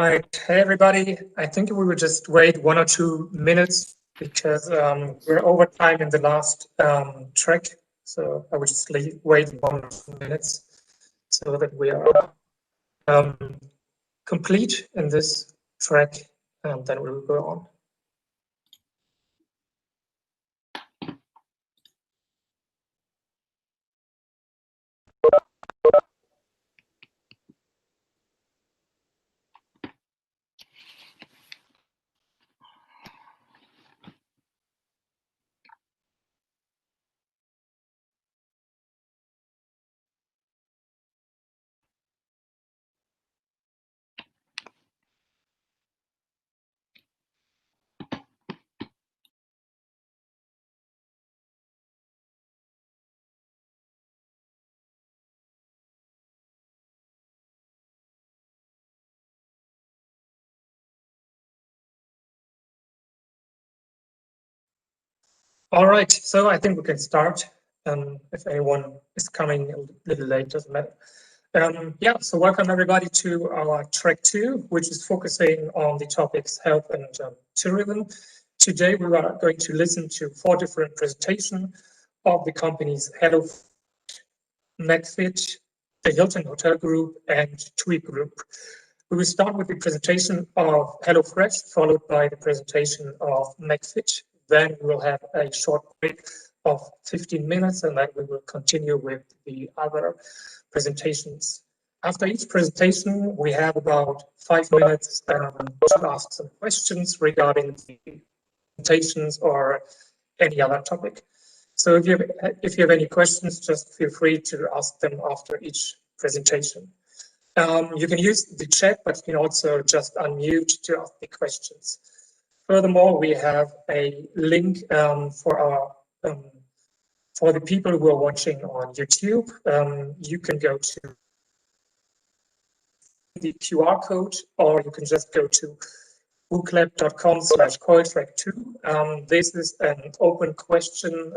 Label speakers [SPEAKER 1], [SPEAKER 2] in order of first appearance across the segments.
[SPEAKER 1] right, hey everybody. I think we will just wait 1 or 2 minutes because we're over time in the last track. So I will just wait 1 or 2 minutes so that we are complete in this track, and then we will go on. All right, so I think we can start. If anyone is coming a little late, doesn't matter. Yeah, so welcome everybody to our track 2, which is focusing on the topics health and tourism. Today we are going to listen to 4 different presentations of the companies Hello, McFit, the Hilton Hotel Group, and TUI Group. We will start with the presentation of HelloFresh, followed by the presentation of McFit. Then we will have a short break of 15 minutes, and then we will continue with the other presentations. After each presentation, we have about 5 minutes to ask some questions regarding the presentations or any other topic. So if you have any questions, just feel free to ask them after each presentation. You can use the chat, but you can also just unmute to ask the questions. Furthermore, we have a link for the people who are watching on YouTube. You can go to the QR code, or you can just go to booklab.com/COIL-2. This is an open question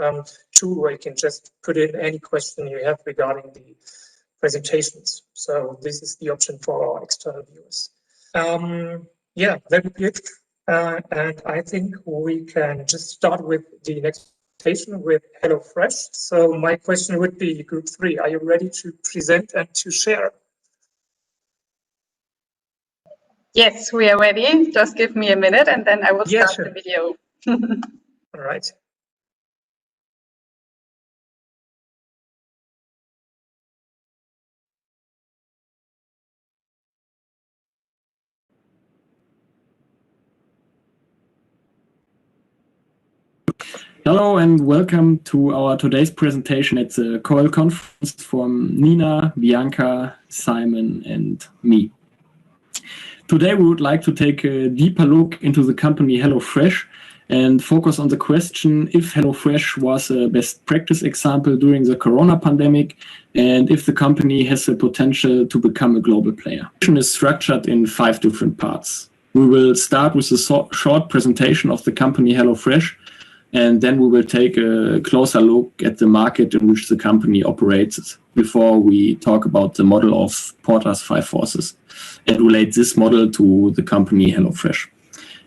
[SPEAKER 1] tool where you can just put in any question you have regarding the presentations. So this is the option for our external viewers. Yeah, very good. And I think we can just start with the next presentation with HelloFresh. So my question would be, Group 3, are you ready to present and to share?
[SPEAKER 2] Yes, we are ready. Just give me a minute and then I will start the video.
[SPEAKER 1] All right.
[SPEAKER 3] Hello and welcome to our today's presentation at the COIL conference from Nina, Bianca, Simon and me. Today we would like to take a deeper look into the company HelloFresh and focus on the question if HelloFresh was a best practice example during the corona pandemic and if the company has the potential to become a global player. The presentation is structured in 5 different parts. We will start with a short presentation of the company HelloFresh, and then we will take a closer look at the market in which the company operates before we talk about the model of Porter's 5 forces and relate this model to the company HelloFresh.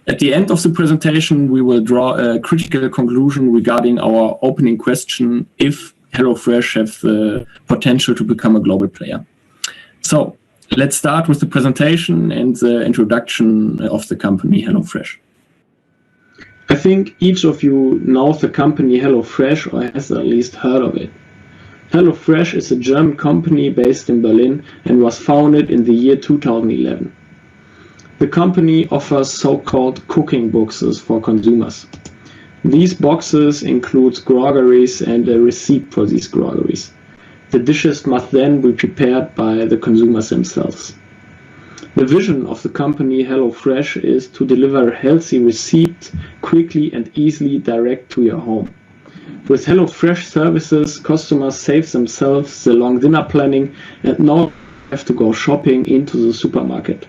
[SPEAKER 3] At the end of the presentation, we will draw a critical conclusion regarding our opening question if HelloFresh have the potential to become a global player. So let's start with the presentation and the introduction of the company HelloFresh. I think each of you knows the company HelloFresh or has at least heard of it. HelloFresh is a German company based in Berlin and was founded in the year 2011. The company offers so-called cooking boxes for consumers. These boxes include groceries and a receipt for these groceries. The dishes must then be prepared by the consumers themselves. The vision of the company HelloFresh is to deliver healthy receipts quickly and easily direct to your home. With HelloFresh services, customers save themselves the long dinner planning and not have to go shopping into the supermarket.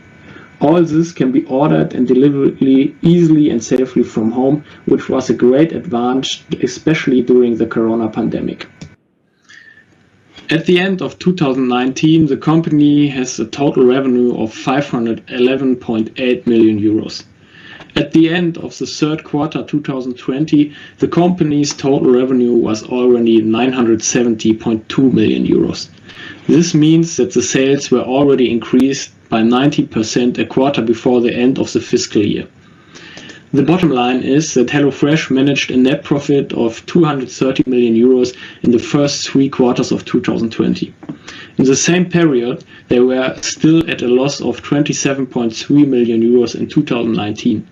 [SPEAKER 3] All this can be ordered and delivered easily and safely from home, which was a great advantage, especially during the corona pandemic. At the end of 2019, the company has a total revenue of 511.8 million euros. At the end of the third quarter 2020, the company's total revenue was already 970.2 million euros. This means that the sales were already increased by 90% a quarter before the end of the fiscal year. The bottom line is that HelloFresh managed a net profit of 230 million euros in the first 3 quarters of 2020. In the same period, they were still at a loss of 27.3 million euros in 2019.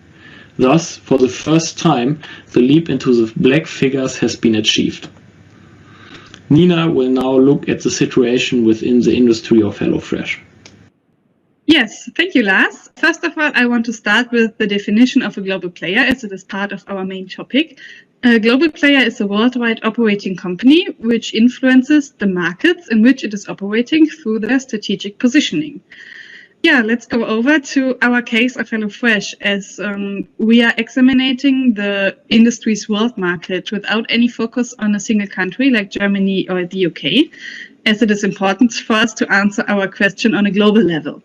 [SPEAKER 3] Thus, for the first time, the leap into the black figures has been achieved. Nina will now look at the situation within the industry of HelloFresh.
[SPEAKER 2] Yes, thank you, Lars. First of all, I want to start with the definition of a global player, as it is part of our main topic. A global player is a worldwide operating company which influences the markets in which it is operating through their strategic positioning. Yeah, let's go over to our case of HelloFresh, as we are examining the industry's world market without any focus on a single country like Germany or the UK, as it is important for us to answer our question on a global level.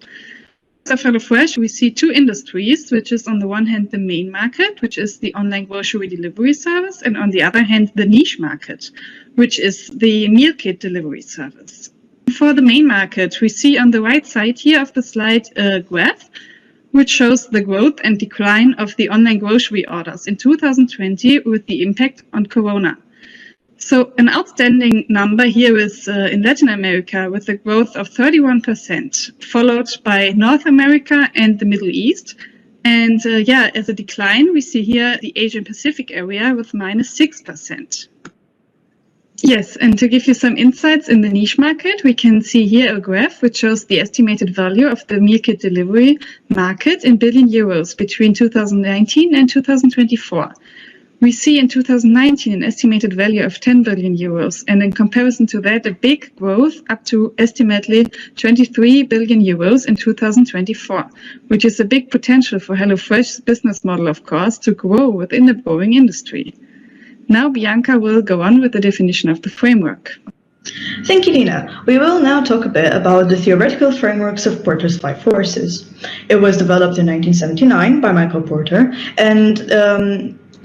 [SPEAKER 2] Of HelloFresh, we see 2 industries, which is on the one hand the main market, which is the online grocery delivery service, and on the other hand the niche market, which is the meal kit delivery service. For the main market, we see on the right side here of the slide a graph which shows the growth and decline of the online grocery orders in 2020 with the impact on Corona. So an outstanding number here is in Latin America with a growth of 31%, followed by North America and the Middle East. And as a decline, we see here the Asian Pacific area with -6%. Yes, and to give you some insights in the niche market, we can see here a graph which shows the estimated value of the meal kit delivery market in billion euros between 2019 and 2024. We see in 2019 an estimated value of 10 billion euros, and in comparison to that, a big growth up to estimately 23 billion euros in 2024, which is a big potential for HelloFresh's business model, of course, to grow within a growing industry. Now Bianca will go on with the definition of the framework.
[SPEAKER 4] Thank you, Nina. We will now talk a bit about the theoretical frameworks of Porter's 5 forces. It was developed in 1979 by Michael Porter, and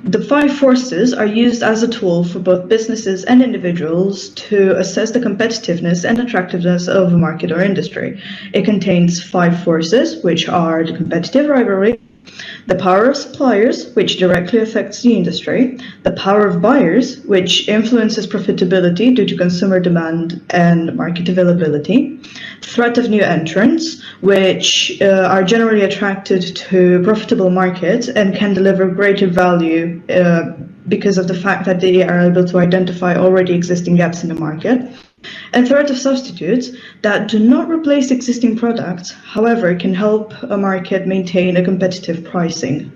[SPEAKER 4] the 5 forces are used as a tool for both businesses and individuals to assess the competitiveness and attractiveness of a market or industry. It contains 5 forces, which are the competitive rivalry, the power of suppliers, which directly affects the industry, the power of buyers, which influences profitability due to consumer demand and market availability, threat of new entrants, which are generally attracted to profitable markets and can deliver greater value because of the fact that they are able to identify already existing gaps in the market, and threat of substitutes that do not replace existing products, however, can help a market maintain a competitive pricing.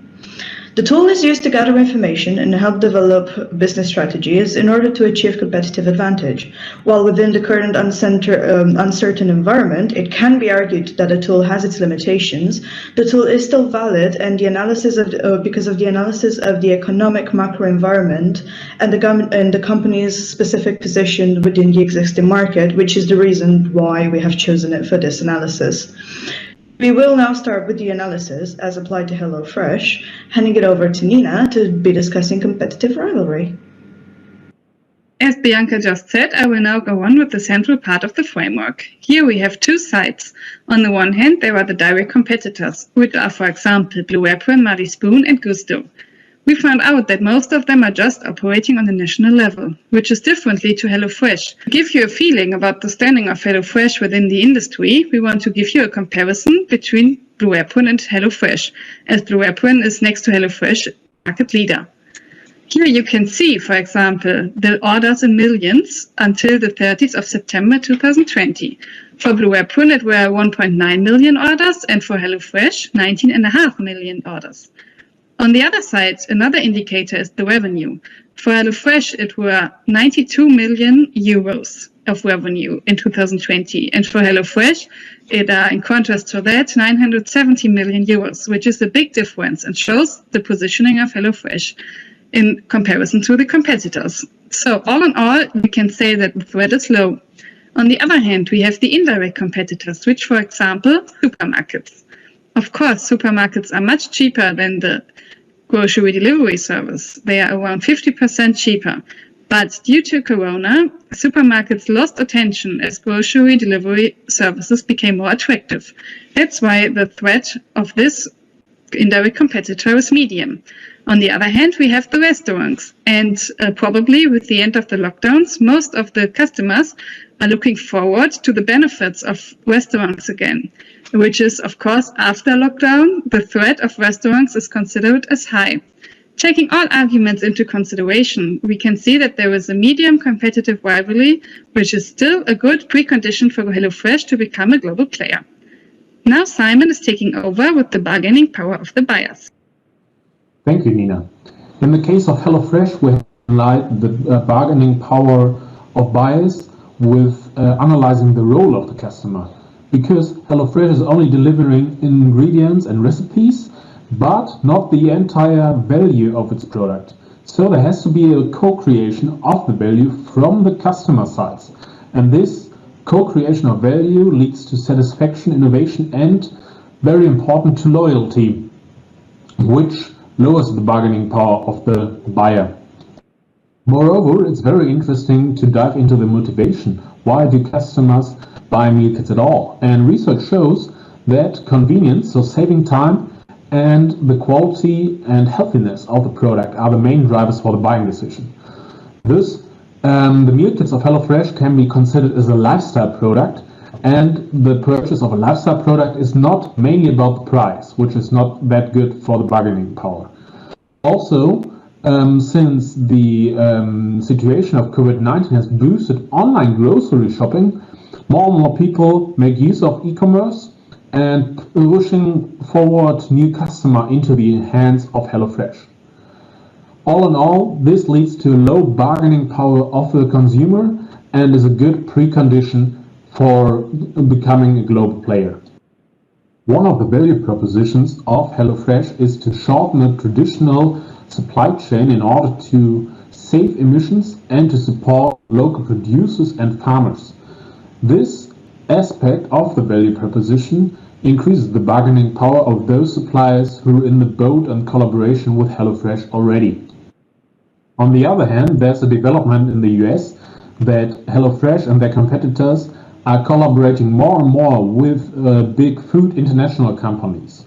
[SPEAKER 4] The tool is used to gather information and help develop business strategies in order to achieve competitive advantage. While within the current uncertain environment, it can be argued that the tool has its limitations. The tool is still valid, and the analysis because of the analysis of the economic macro environment and the company's specific position within the existing market, which is the reason why we have chosen it for this analysis. We will now start with the analysis as applied to HelloFresh, handing it over to Nina to be discussing competitive rivalry.
[SPEAKER 2] As Bianca just said, I will now go on with the central part of the framework. Here we have 2 sides. On the one hand, there are the direct competitors, which are, for example, Blue Apron, Marley Spoon, and Gusto. We found out that most of them are just operating on the national level, which is differently to HelloFresh. To give you a feeling about the standing of HelloFresh within the industry, we want to give you a comparison between Blue Apron and HelloFresh, as Blue Apron is next to HelloFresh market leader. Here you can see, for example, the orders in millions until the 30th of September 2020. For Blue Apron, it were 1.9 million orders, and for HelloFresh, 19.5 million orders. On the other side, another indicator is the revenue. For HelloFresh, it were 92 million euros of revenue in 2020. And for HelloFresh, it in contrast to that, 970 million euros, which is a big difference and shows the positioning of HelloFresh in comparison to the competitors. So all in all, we can say that the threat is low. On the other hand, we have the indirect competitors, which, for example, supermarkets. Of course, supermarkets are much cheaper than the grocery delivery service. They are around 50% cheaper. But due to Corona, supermarkets lost attention as grocery delivery services became more attractive. That's why the threat of this indirect competitor is medium. On the other hand, we have the restaurants, and probably with the end of the lockdowns, most of the customers are looking forward to the benefits of restaurants again, which is, of course, after lockdown, the threat of restaurants is considered as high. Taking all arguments into consideration, we can see that there is a medium competitive rivalry, which is still a good precondition for HelloFresh to become a global player. Now Simon is taking over with the bargaining power of the buyers.
[SPEAKER 5] Thank you, Nina. In the case of HelloFresh, we have highlighted the bargaining power of buyers with analyzing the role of the customer. Because HelloFresh is only delivering ingredients and recipes, but not the entire value of its product. So there has to be a co-creation of the value from the customer sides. And this co-creation of value leads to satisfaction, innovation, and, very important, to loyalty, which lowers the bargaining power of the buyer. Moreover, it's very interesting to dive into the motivation. Why do customers buy meal kits at all? And research shows that convenience, so saving time, and the quality and healthiness of the product are the main drivers for the buying decision. Thus, the meal kits of HelloFresh can be considered as a lifestyle product, and the purchase of a lifestyle product is not mainly about the price, which is not that good for the bargaining power. Also, since the situation of COVID-19 has boosted online grocery shopping, more and more people make use of e-commerce and pushing forward new customer into the hands of HelloFresh. All in all, this leads to low bargaining power of the consumer and is a good precondition for becoming a global player. One of the value propositions of HelloFresh is to shorten a traditional supply chain in order to save emissions and to support local producers and farmers. This aspect of the value proposition increases the bargaining power of those suppliers who are in the boat and collaboration with HelloFresh already. On the other hand, there's a development in the US that HelloFresh and their competitors are collaborating more and more with big food international companies.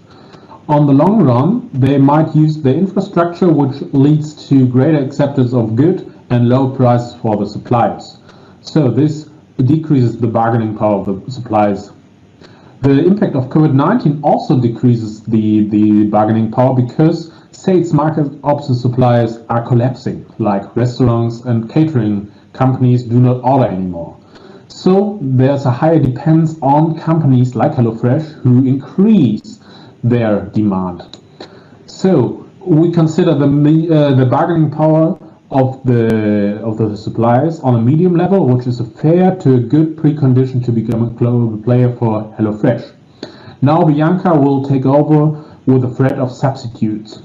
[SPEAKER 5] On the long run, they might use the infrastructure, which leads to greater acceptance of good and low prices for the suppliers. So this decreases the bargaining power of the suppliers. The impact of COVID-19 also decreases the bargaining power because sales market option suppliers are collapsing, like restaurants and catering companies do not order anymore. So there's a higher dependence on companies like HelloFresh who increase their demand. So we consider the bargaining power of the suppliers on a medium level, which is a fair to a good precondition to become a global player for HelloFresh. Now Bianca will take over with the threat of substitutes.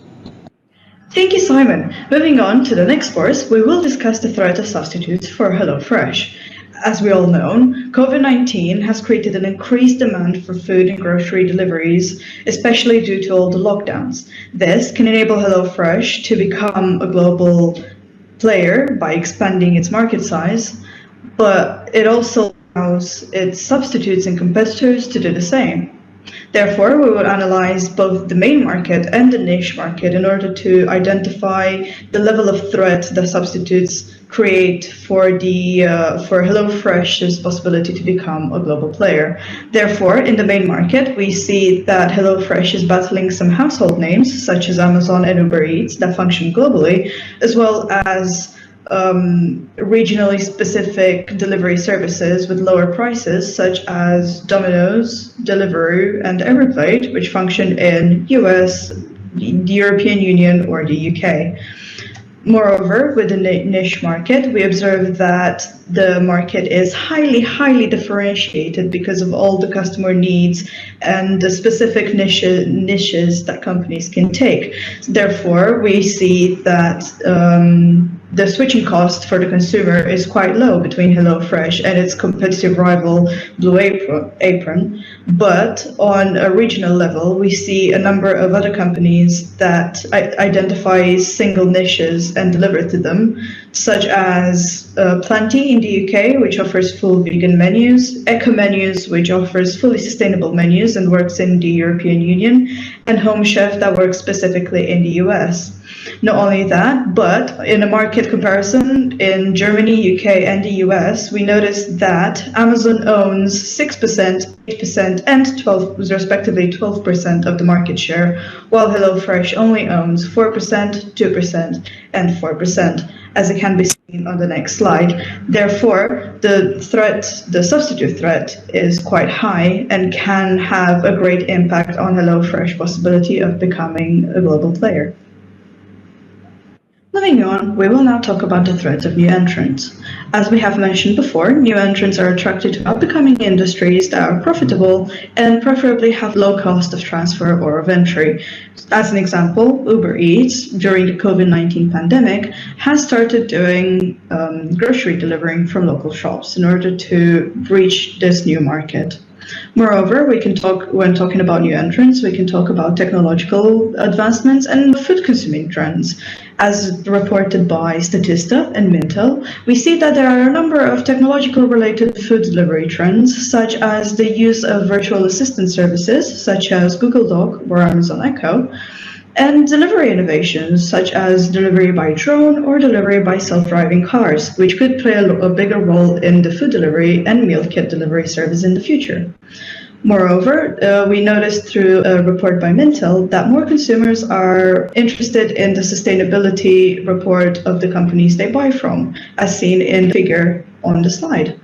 [SPEAKER 4] Thank you, Simon. Moving on to the next course, we will discuss the threat of substitutes for HelloFresh. As we all know, COVID-19 has created an increased demand for food and grocery deliveries, especially due to all the lockdowns. This can enable HelloFresh to become a global player by expanding its market size, but it also allows its substitutes and competitors to do the same. Therefore, we will analyze both the main market and the niche market in order to identify the level of threat that substitutes create for HelloFresh's possibility to become a global player. Therefore, in the main market, we see that HelloFresh is battling some household names such as Amazon and Uber Eats that function globally, as well as regionally specific delivery services with lower prices such as Domino's, Deliveroo, and Everyplate, which function in US, the European Union, or the UK. Moreover, with the niche market, we observe that the market is highly differentiated because of all the customer needs and the specific niches that companies can take. Therefore, we see that the switching cost for the consumer is quite low between HelloFresh and its competitive rival Blue Apron. But on a regional level, we see a number of other companies that identify single niches and deliver to them, such as Plenty in the UK, which offers full vegan menus, Eco Menus, which offers fully sustainable menus and works in the European Union, and Home Chef that works specifically in the US. Not only that, but in a market comparison in Germany, UK, and the US, we noticed that Amazon owns 6%, 8%, and respectively 12% of the market share, while HelloFresh only owns 4%, 2%, and 4%, as it can be seen on the next slide. Therefore, the substitute threat is quite high and can have a great impact on HelloFresh possibility of becoming a global player. Moving on, we will now talk about the threats of new entrants. As we have mentioned before, new entrants are attracted to up-and-coming industries that are profitable and preferably have low cost of transfer or of entry. As an example, Uber Eats, during the COVID-19 pandemic, has started doing grocery delivering from local shops in order to reach this new market. Moreover, when talking about new entrants, we can talk about technological advancements and food consuming trends. As reported by Statista and Mintel, we see that there are a number of technological related food delivery trends, such as the use of virtual assistant services, such as Google Doc or Amazon Echo, and delivery innovations, such as delivery by drone or delivery by self-driving cars, which could play a bigger role in the food delivery and meal kit delivery service in the future. Moreover, we noticed through a report by Mintel that more consumers are interested in the sustainability report of the companies they buy from, as seen in the figure on the slide.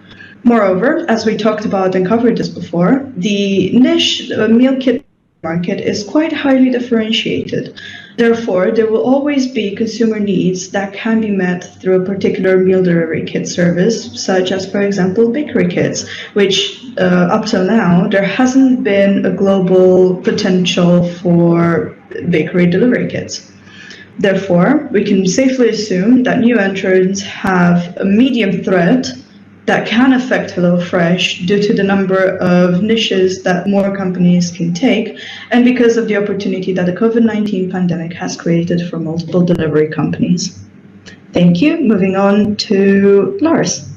[SPEAKER 4] Moreover, as we talked about and covered this before, the niche meal kit market is quite highly differentiated. Therefore, there will always be consumer needs that can be met through a particular meal delivery kit service, such as, for example, bakery kits, which up till now, there hasn't been a global potential for bakery delivery kits. Therefore, we can safely assume that new entrants have a medium threat that can affect HelloFresh due to the number of niches that more companies can take, and because of the opportunity that the COVID-19 pandemic has created for multiple delivery companies. Thank you. Moving on to Lars.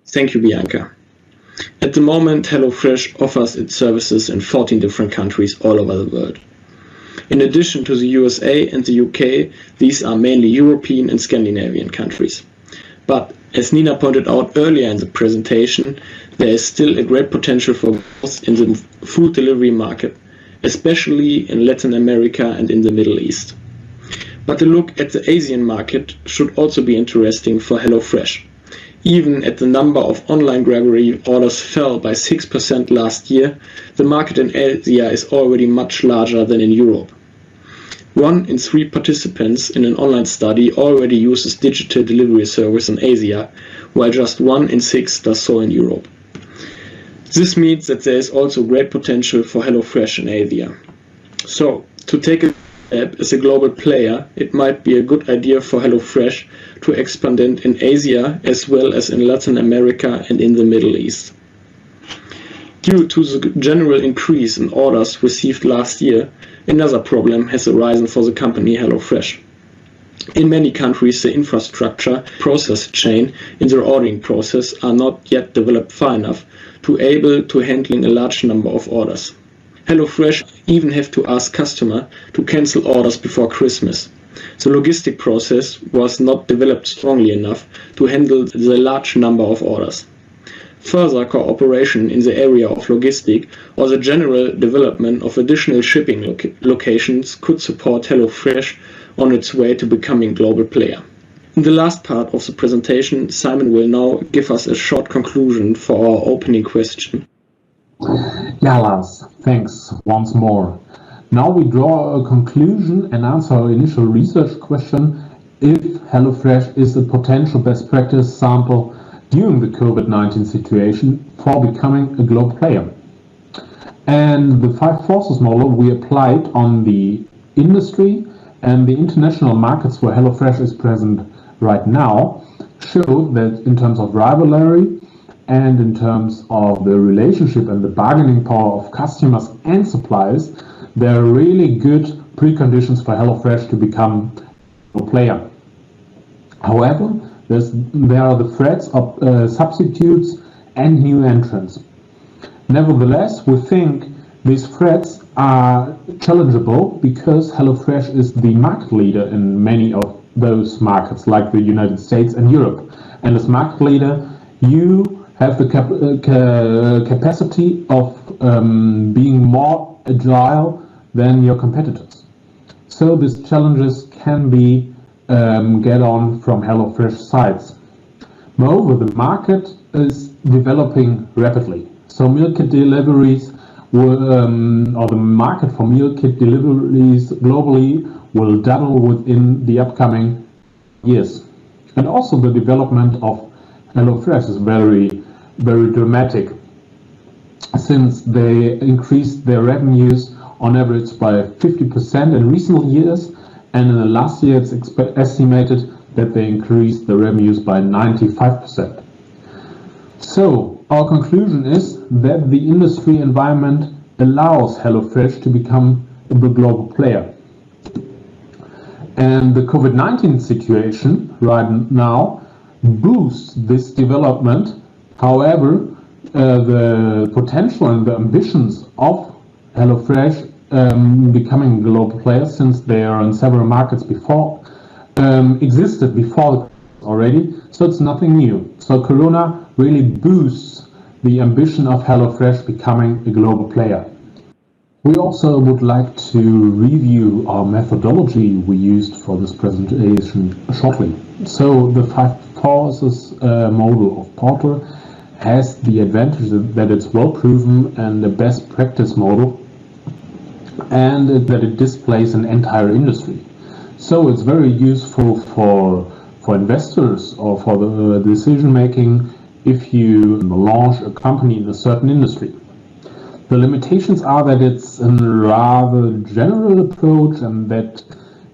[SPEAKER 3] Thank you, Bianca. At the moment, HelloFresh offers its services in 14 different countries all over the world. In addition to the USA and the UK, these are mainly European and Scandinavian countries. But as Nina pointed out earlier in the presentation, there is still a great potential for growth in the food delivery market, especially in Latin America and in the Middle East. But a look at the Asian market should also be interesting for HelloFresh. Even as the number of online grocery orders fell by 6% last year, the market in Asia is already much larger than in Europe. 1 in 3 participants in an online study already uses digital delivery service in Asia, while just 1 in 6 does so in Europe. This means that there is also great potential for HelloFresh in Asia. So, to take a step as a global player, it might be a good idea for HelloFresh to expand in Asia as well as in Latin America and in the Middle East. Due to the general increase in orders received last year, another problem has arisen for the company HelloFresh. In many countries, the infrastructure process chain in the ordering process are not yet developed far enough to able to handling a large number of orders. HelloFresh even have to ask customer to cancel orders before Christmas. The logistic process was not developed strongly enough to handle the large number of orders. Further cooperation in the area of logistics or the general development of additional shipping locations could support HelloFresh on its way to becoming a global player. In the last part of the presentation, Simon will now give us a short conclusion for our opening question.
[SPEAKER 5] Yeah, Lars, thanks once more. Now we draw a conclusion and answer our initial research question if HelloFresh is a potential best practice sample during the COVID-19 situation for becoming a global player. And the 5 forces model we applied on the industry and the international markets where HelloFresh is present right now show that in terms of rivalry and in terms of the relationship and the bargaining power of customers and suppliers, there are really good preconditions for HelloFresh to become a player. However, there are the threats of substitutes and new entrants. Nevertheless, we think these threats are challengeable because HelloFresh is the market leader in many of those markets, like the United States and Europe. And as market leader, you have the capacity of being more agile than your competitors. So these challenges can be get on from HelloFresh sides. Moreover, the market is developing rapidly. So meal kit deliveries or the market for meal kit deliveries globally will double within the upcoming years. And also the development of HelloFresh is very, very dramatic, since they increased their revenues on average by 50% in recent years, and in the last year it's estimated that they increased the revenues by 95%. So our conclusion is that the industry environment allows HelloFresh to become a global player. And the COVID-19 situation right now boosts this development. However, the potential and the ambitions of HelloFresh becoming a global player, since they are in several markets before, existed before already, so it's nothing new. So Corona really boosts the ambition of HelloFresh becoming a global player. We also would like to review our methodology we used for this presentation shortly. So the 5 forces model of Porter has the advantage that it's well proven and the best practice model, and that it displays an entire industry. So it's very useful for investors or for the decision making if you launch a company in a certain industry. The limitations are that it's a rather general approach and that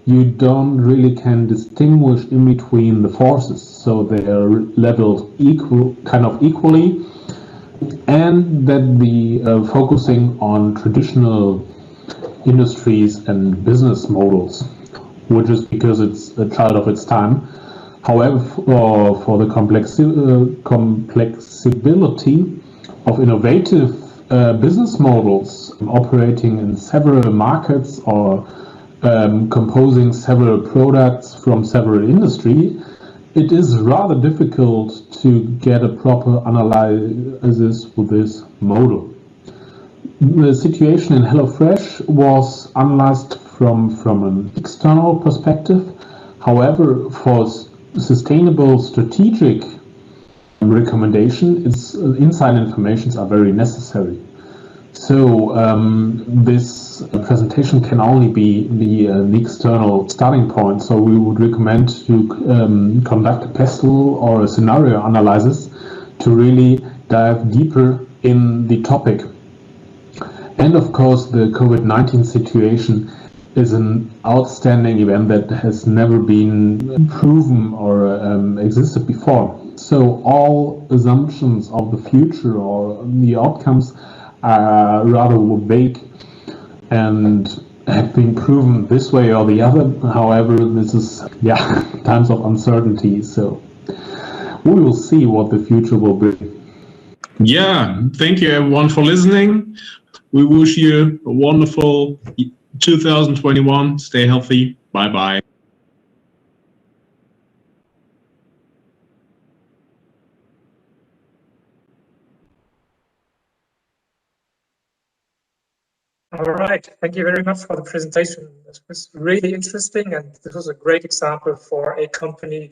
[SPEAKER 5] you don't really can distinguish in between the forces, so they are leveled equally, and that the focusing on traditional industries and business models, which is because it's a child of its time. However, for the complexibility of innovative business models operating in several markets or composing several products from several industries, it is rather difficult to get a proper analysis with this model. The situation in HelloFresh was analyzed from an external perspective. However, for sustainable strategic recommendation, its inside informations are very necessary. So this presentation can only be an external starting point. So we would recommend to conduct a pestle or a scenario analysis to really dive deeper in the topic. And of course, the COVID-19 situation is an outstanding event that has never been proven or existed before. So all assumptions of the future or the outcomes are rather vague and have been proven this way or the other. However, this is times of uncertainty. So we will see what the future will bring.
[SPEAKER 6] Yeah, thank you everyone for listening. We wish you a wonderful 2021. Stay healthy. Bye-bye.
[SPEAKER 1] All right, thank you very much for the presentation. This was really interesting, and this was a great example for a company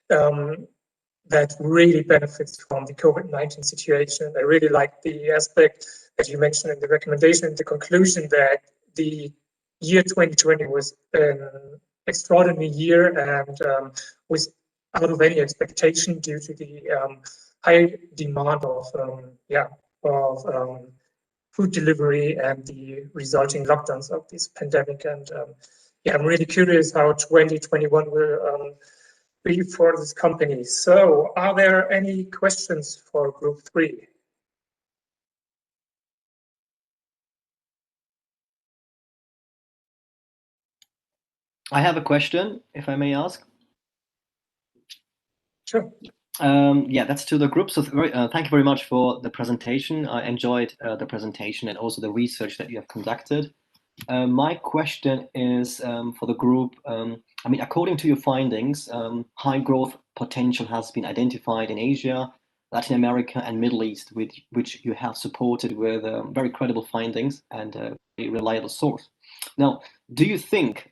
[SPEAKER 1] that really benefits from the COVID-19 situation. I really like the aspect that you mentioned in the recommendation, the conclusion that the year 2020 was an extraordinary year and was out of any expectation due to the high demand of food delivery and the resulting lockdowns of this pandemic. And I'm really curious how 2021 will be for this company. So are there any questions for group 3?
[SPEAKER 7] I have a question, if I may ask.
[SPEAKER 1] Sure.
[SPEAKER 7] Yeah, that's to the group. So thank you very much for the presentation. I enjoyed the presentation and also the research that you have conducted. My question is for the group. I mean, according to your findings, high growth potential has been identified in Asia, Latin America, and Middle East, which you have supported with very credible findings and a reliable source. Now, do you think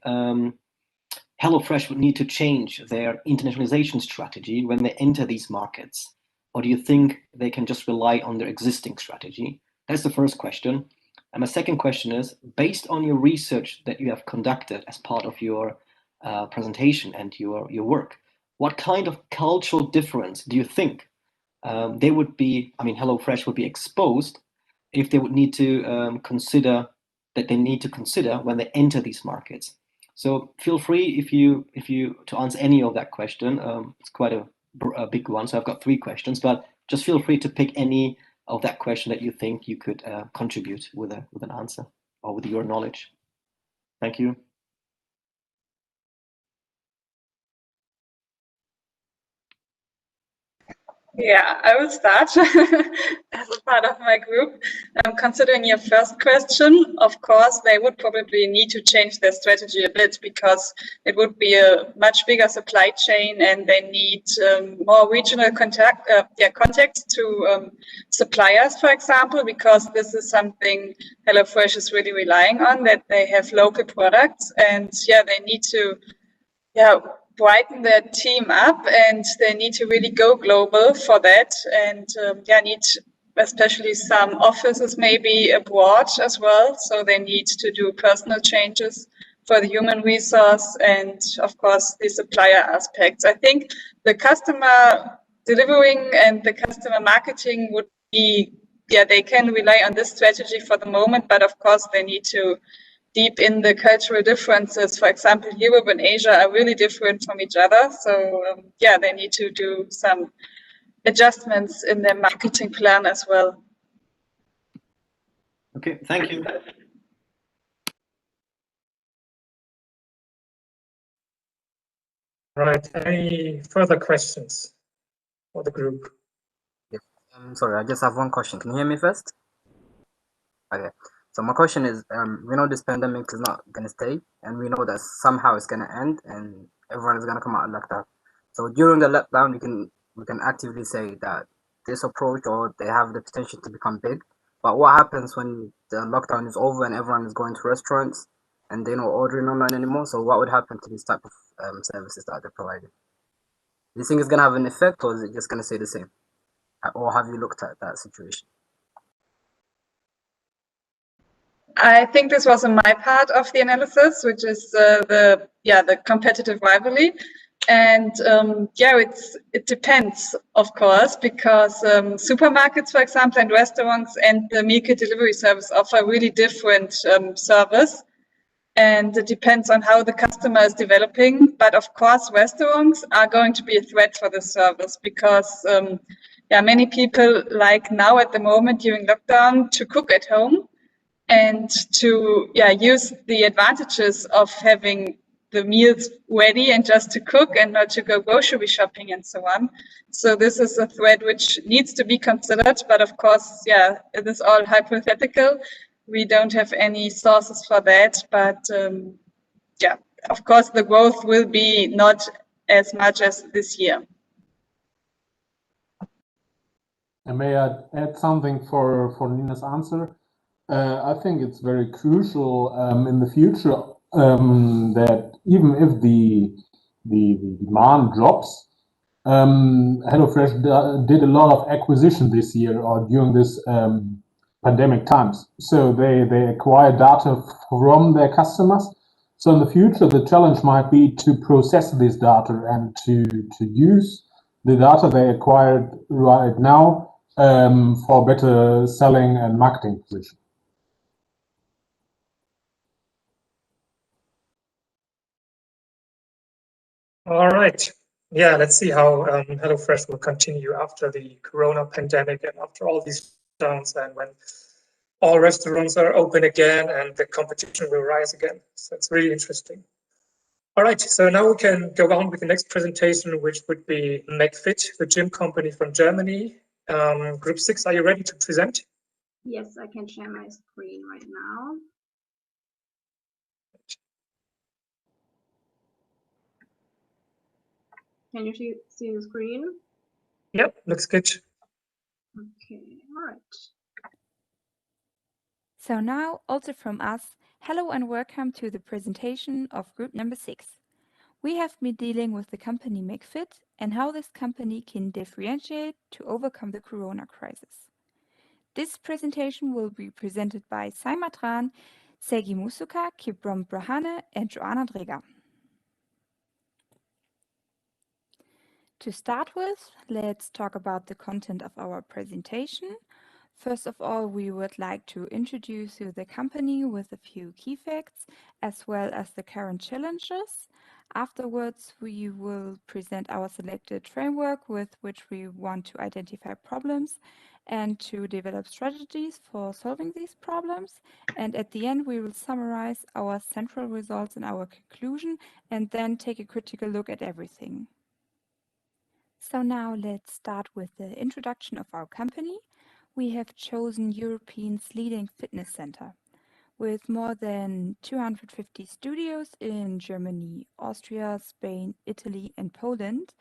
[SPEAKER 7] HelloFresh would need to change their internationalization strategy when they enter these markets? Or do you think they can just rely on their existing strategy? That's the first question. And my second question is, based on your research that you have conducted as part of your presentation and your work, what kind of cultural difference do you think they would be, I mean, HelloFresh would be exposed if they would need to consider when they enter these markets? So feel free if you to answer any of that question. It's quite a big one, so I've got 3 questions, but just feel free to pick any of that question that you think you could contribute with an answer or with your knowledge. Thank you.
[SPEAKER 8] Yeah, I will start as a part of my group. Considering your first question, of course, they would probably need to change their strategy a bit because it would be a much bigger supply chain and they need more regional contacts to suppliers, for example, because this is something HelloFresh is really relying on, that they have local products and they need to brighten their team up and they need to really go global for that and need especially some offices maybe abroad as well, so they need to do personal changes for the human resource and of course the supplier aspects. I think the customer delivering and the customer marketing would be, they can rely on this strategy for the moment, but of course they need to deep in the cultural differences. For example, Europe and Asia are really different from each other. So they need to do some adjustments in their marketing plan as well.
[SPEAKER 7] Okay, thank you.
[SPEAKER 1] Right, any further questions for the group?
[SPEAKER 9] Yes. Sorry, I just have one question. Can you hear me first? Okay. So my question is, we know this pandemic is not going to stay, and we know that somehow it's going to end, and everyone is going to come out of lockdown. So during the lockdown, we can actively say that this approach, or they have the potential to become big. But what happens when the lockdown is over and everyone is going to restaurants and they're not ordering online anymore? So what would happen to these type of services that they're providing? Do you think it's going to have an effect, or is it just going to stay the same? Or have you looked at that situation?
[SPEAKER 8] I think this was in my part of the analysis, which is the competitive rivalry, and it depends, of course, because supermarkets, for example, and restaurants and the meal kit delivery service offer really different service, and it depends on how the customer is developing. But of course, restaurants are going to be a threat for the service because many people like now at the moment during lockdown to cook at home and to use the advantages of having the meals ready and just to cook and not to go grocery shopping and so on. So this is a threat which needs to be considered, but of course, it is all hypothetical. We don't have any sources for that, but of course the growth will be not as much as this year.
[SPEAKER 5] And may I add something for Nina's answer? I think it's very crucial in the future that even if the demand drops, HelloFresh did a lot of acquisition this year or during this pandemic times. So they acquire data from their customers. So in the future, the challenge might be to process this data and to use the data they acquired right now for better selling and marketing position.
[SPEAKER 1] All right. Yeah, let's see how HelloFresh will continue after the Corona pandemic and after all these lockdowns, and when all restaurants are open again and the competition will rise again. So it's really interesting. All right, so now we can go on with the next presentation, which would be McFit, the gym company from Germany. Group 6, are you ready to present?
[SPEAKER 10] Yes, I can share my screen right now. Can you see the screen?
[SPEAKER 1] Yep, looks good.
[SPEAKER 10] Okay, all right.
[SPEAKER 11] So now, also from us, hello and welcome to the presentation of group number 6. We have been dealing with the company McFit and how this company can differentiate to overcome the corona crisis. This presentation will be presented by Sai Matran, Sergi Musuka, Kibrom Brahane and Joanna Dreger. To start with, let's talk about the content of our presentation. First of all, we would like to introduce you the company with a few key facts, as well as the current challenges. Afterwards, we will present our selected framework with which we want to identify problems and to develop strategies for solving these problems. And at the end, we will summarize our central results in our conclusion and then take a critical look at everything. So now let's start with the introduction of our company. We have chosen Europe's leading fitness center. With more than 250 studios in Germany, Austria, Spain, Italy and Poland,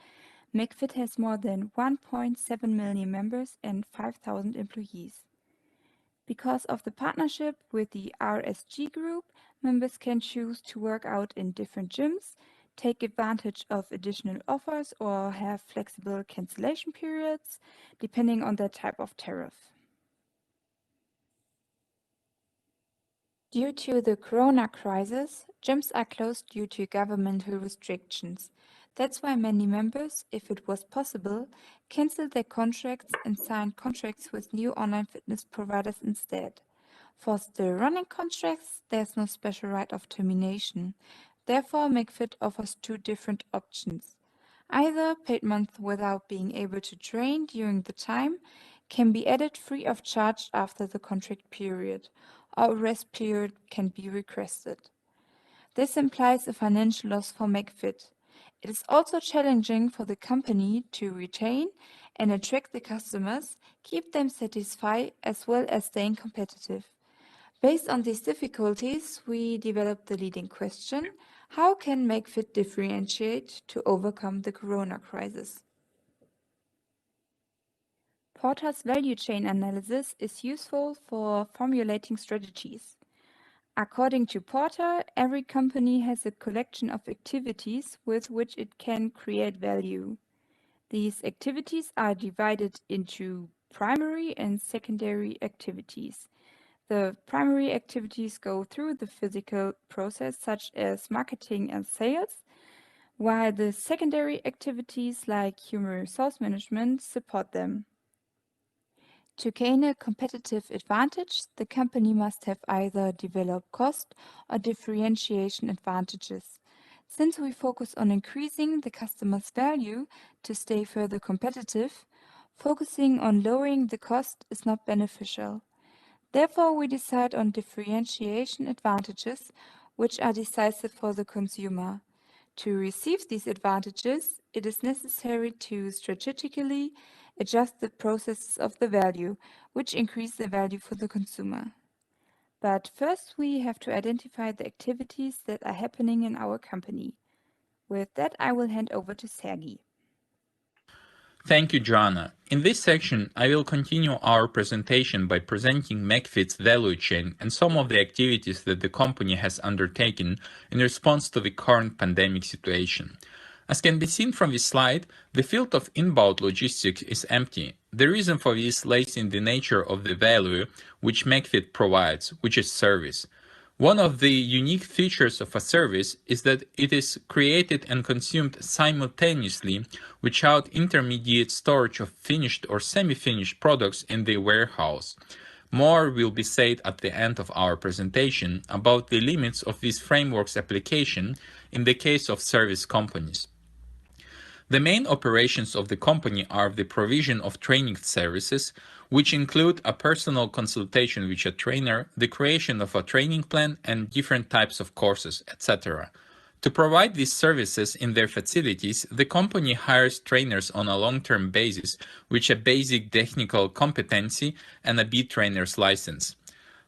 [SPEAKER 11] McFit has more than 1.7 million members and 5,000 employees. Because of the partnership with the RSG Group, members can choose to work out in different gyms, take advantage of additional offers or have flexible cancellation periods, depending on their type of tariff. Due to the corona crisis, gyms are closed due to governmental restrictions. That's why many members, if it was possible, canceled their contracts and signed contracts with new online fitness providers instead. For still running contracts, there's no special right of termination. Therefore, McFit offers two different options. Either paid month without being able to train during the time can be added free of charge after the contract period, or a rest period can be requested. This implies a financial loss for McFit. It is also challenging for the company to retain and attract the customers, keep them satisfied, as well as staying competitive. Based on these difficulties, we developed the leading question: how can McFit differentiate to overcome the corona crisis? Porter's value chain analysis is useful for formulating strategies. According to Porter, every company has a collection of activities with which it can create value. These activities are divided into primary and secondary activities. The primary activities go through the physical process, such as marketing and sales, while the secondary activities, like human resource management, support them. To gain a competitive advantage, the company must have either developed cost or differentiation advantages. Since we focus on increasing the customer's value to stay further competitive, focusing on lowering the cost is not beneficial. Therefore, we decide on differentiation advantages, which are decisive for the consumer. To receive these advantages, it is necessary to strategically adjust the processes of the value, which increase the value for the consumer. But first, we have to identify the activities that are happening in our company. With that, I will hand over to Sergi.
[SPEAKER 12] Thank you, Joanna. In this section, I will continue our presentation by presenting McFit's value chain and some of the activities that the company has undertaken in response to the current pandemic situation. As can be seen from this slide, the field of inbound logistics is empty. The reason for this lies in the nature of the value which McFit provides, which is service. One of the unique features of a service is that it is created and consumed simultaneously without intermediate storage of finished or semi-finished products in the warehouse. More will be said at the end of our presentation about the limits of this framework's application in the case of service companies. The main operations of the company are the provision of training services, which include a personal consultation with a trainer, the creation of a training plan, and different types of courses, etc. To provide these services in their facilities, the company hires trainers on a long-term basis with a basic technical competency and a B trainer's license.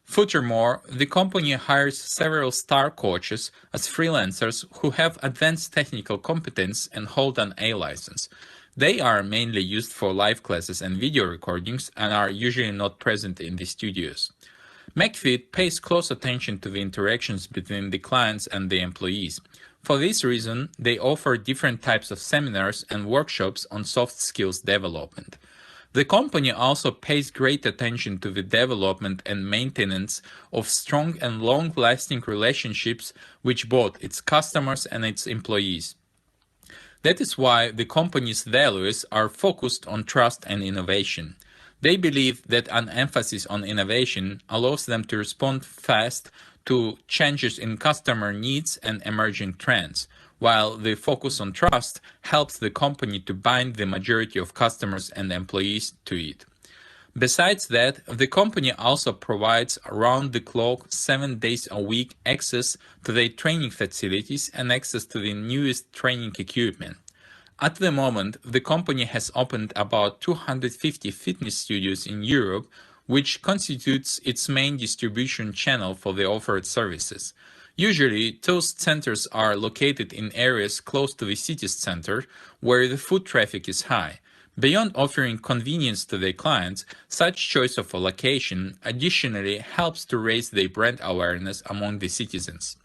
[SPEAKER 12] Furthermore, the company hires several star coaches as freelancers who have advanced technical competence and hold an A license. They are mainly used for live classes and video recordings and are usually not present in the studios. McFit pays close attention to the interactions between the clients and the employees. For this reason, they offer different types of seminars and workshops on soft skills development. The company also pays great attention to the development and maintenance of strong and long-lasting relationships with both its customers and its employees. That is why the company's values are focused on trust and innovation. They believe that an emphasis on innovation allows them to respond fast to changes in customer needs and emerging trends, while the focus on trust helps the company to bind the majority of customers and employees to it. Besides that, the company also provides around-the-clock, 7 days a week access to their training facilities and access to the newest training equipment. At the moment, the company has opened about 250 fitness studios in Europe, which constitutes its main distribution channel for the offered services. Usually, those centers are located in areas close to the city center, where the foot traffic is high. Beyond offering convenience to their clients, such choice of a location additionally helps to raise their brand awareness among the citizens.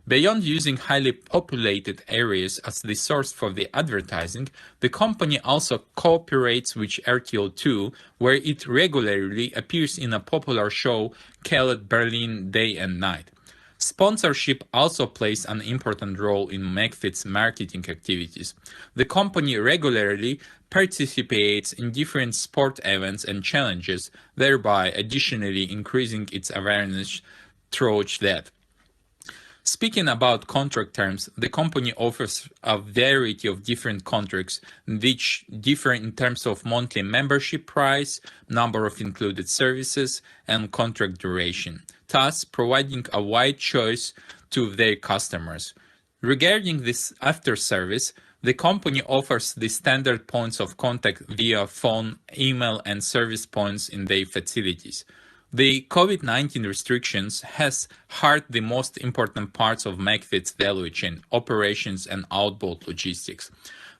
[SPEAKER 12] Beyond using highly populated areas as the source for the advertising, the company also cooperates with RTL2, where it regularly appears in a popular show called Berlin Day and Night. Sponsorship also plays an important role in McFit's marketing activities. The company regularly participates in different sport events and challenges, thereby additionally increasing its awareness through that. Speaking about contract terms, the company offers a variety of different contracts which differ in terms of monthly membership price, number of included services, and contract duration, thus providing a wide choice to their customers. Regarding this after service, the company offers the standard points of contact via phone, email, and service points in their facilities. The COVID-19 restrictions has hurt the most important parts of McFit's value chain, operations and outbound logistics.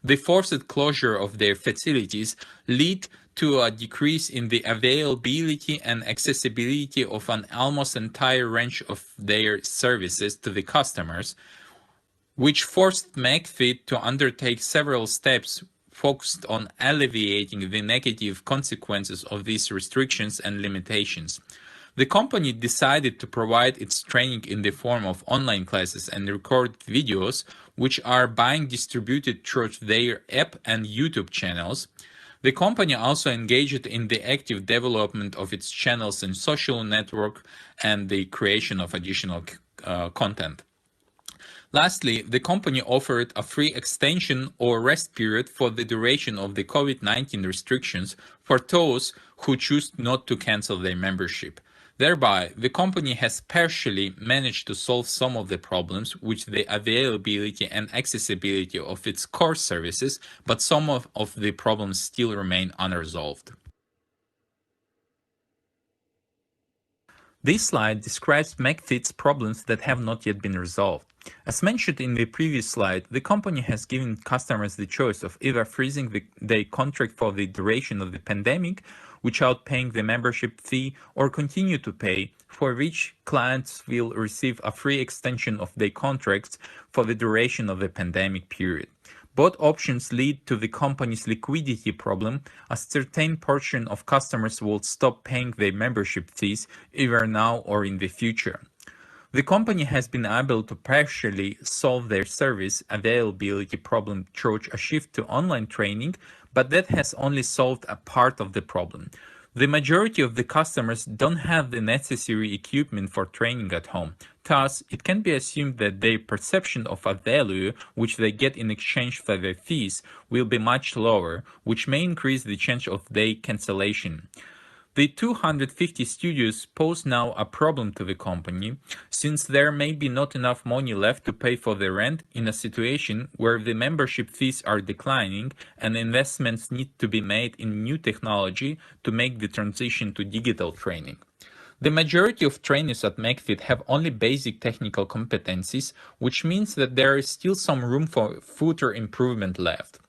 [SPEAKER 12] The forced closure of their facilities lead to a decrease in the availability and accessibility of an almost entire range of their services to the customers, which forced McFit to undertake several steps focused on alleviating the negative consequences of these restrictions and limitations. The company decided to provide its training in the form of online classes and recorded videos, which are being distributed through their app and YouTube channels. The company also engaged in the active development of its channels and social network and the creation of additional content. Lastly, the company offered a free extension or rest period for the duration of the COVID-19 restrictions for those who choose not to cancel their membership. Thereby, the company has partially managed to solve some of the problems with the availability and accessibility of its core services, but some of the problems still remain unresolved. This slide describes McFit's problems that have not yet been resolved. As mentioned in the previous slide, the company has given customers the choice of either freezing their contract for the duration of the pandemic without paying the membership fee, or continue to pay, for which clients will receive a free extension of their contracts for the duration of the pandemic period. Both options lead to the company's liquidity problem, as a certain portion of customers will stop paying their membership fees either now or in the future. The company has been able to partially solve their service availability problem through a shift to online training, but that has only solved a part of the problem. The majority of the customers don't have the necessary equipment for training at home. Thus, it can be assumed that their perception of a value which they get in exchange for their fees will be much lower, which may increase the chance of their cancellation. The 250 studios pose now a problem to the company, since there may be not enough money left to pay for the rent in a situation where the membership fees are declining and investments need to be made in new technology to make the transition to digital training. The majority of trainers at McFit have only basic technical competencies, which means that there is still some room for further improvement left.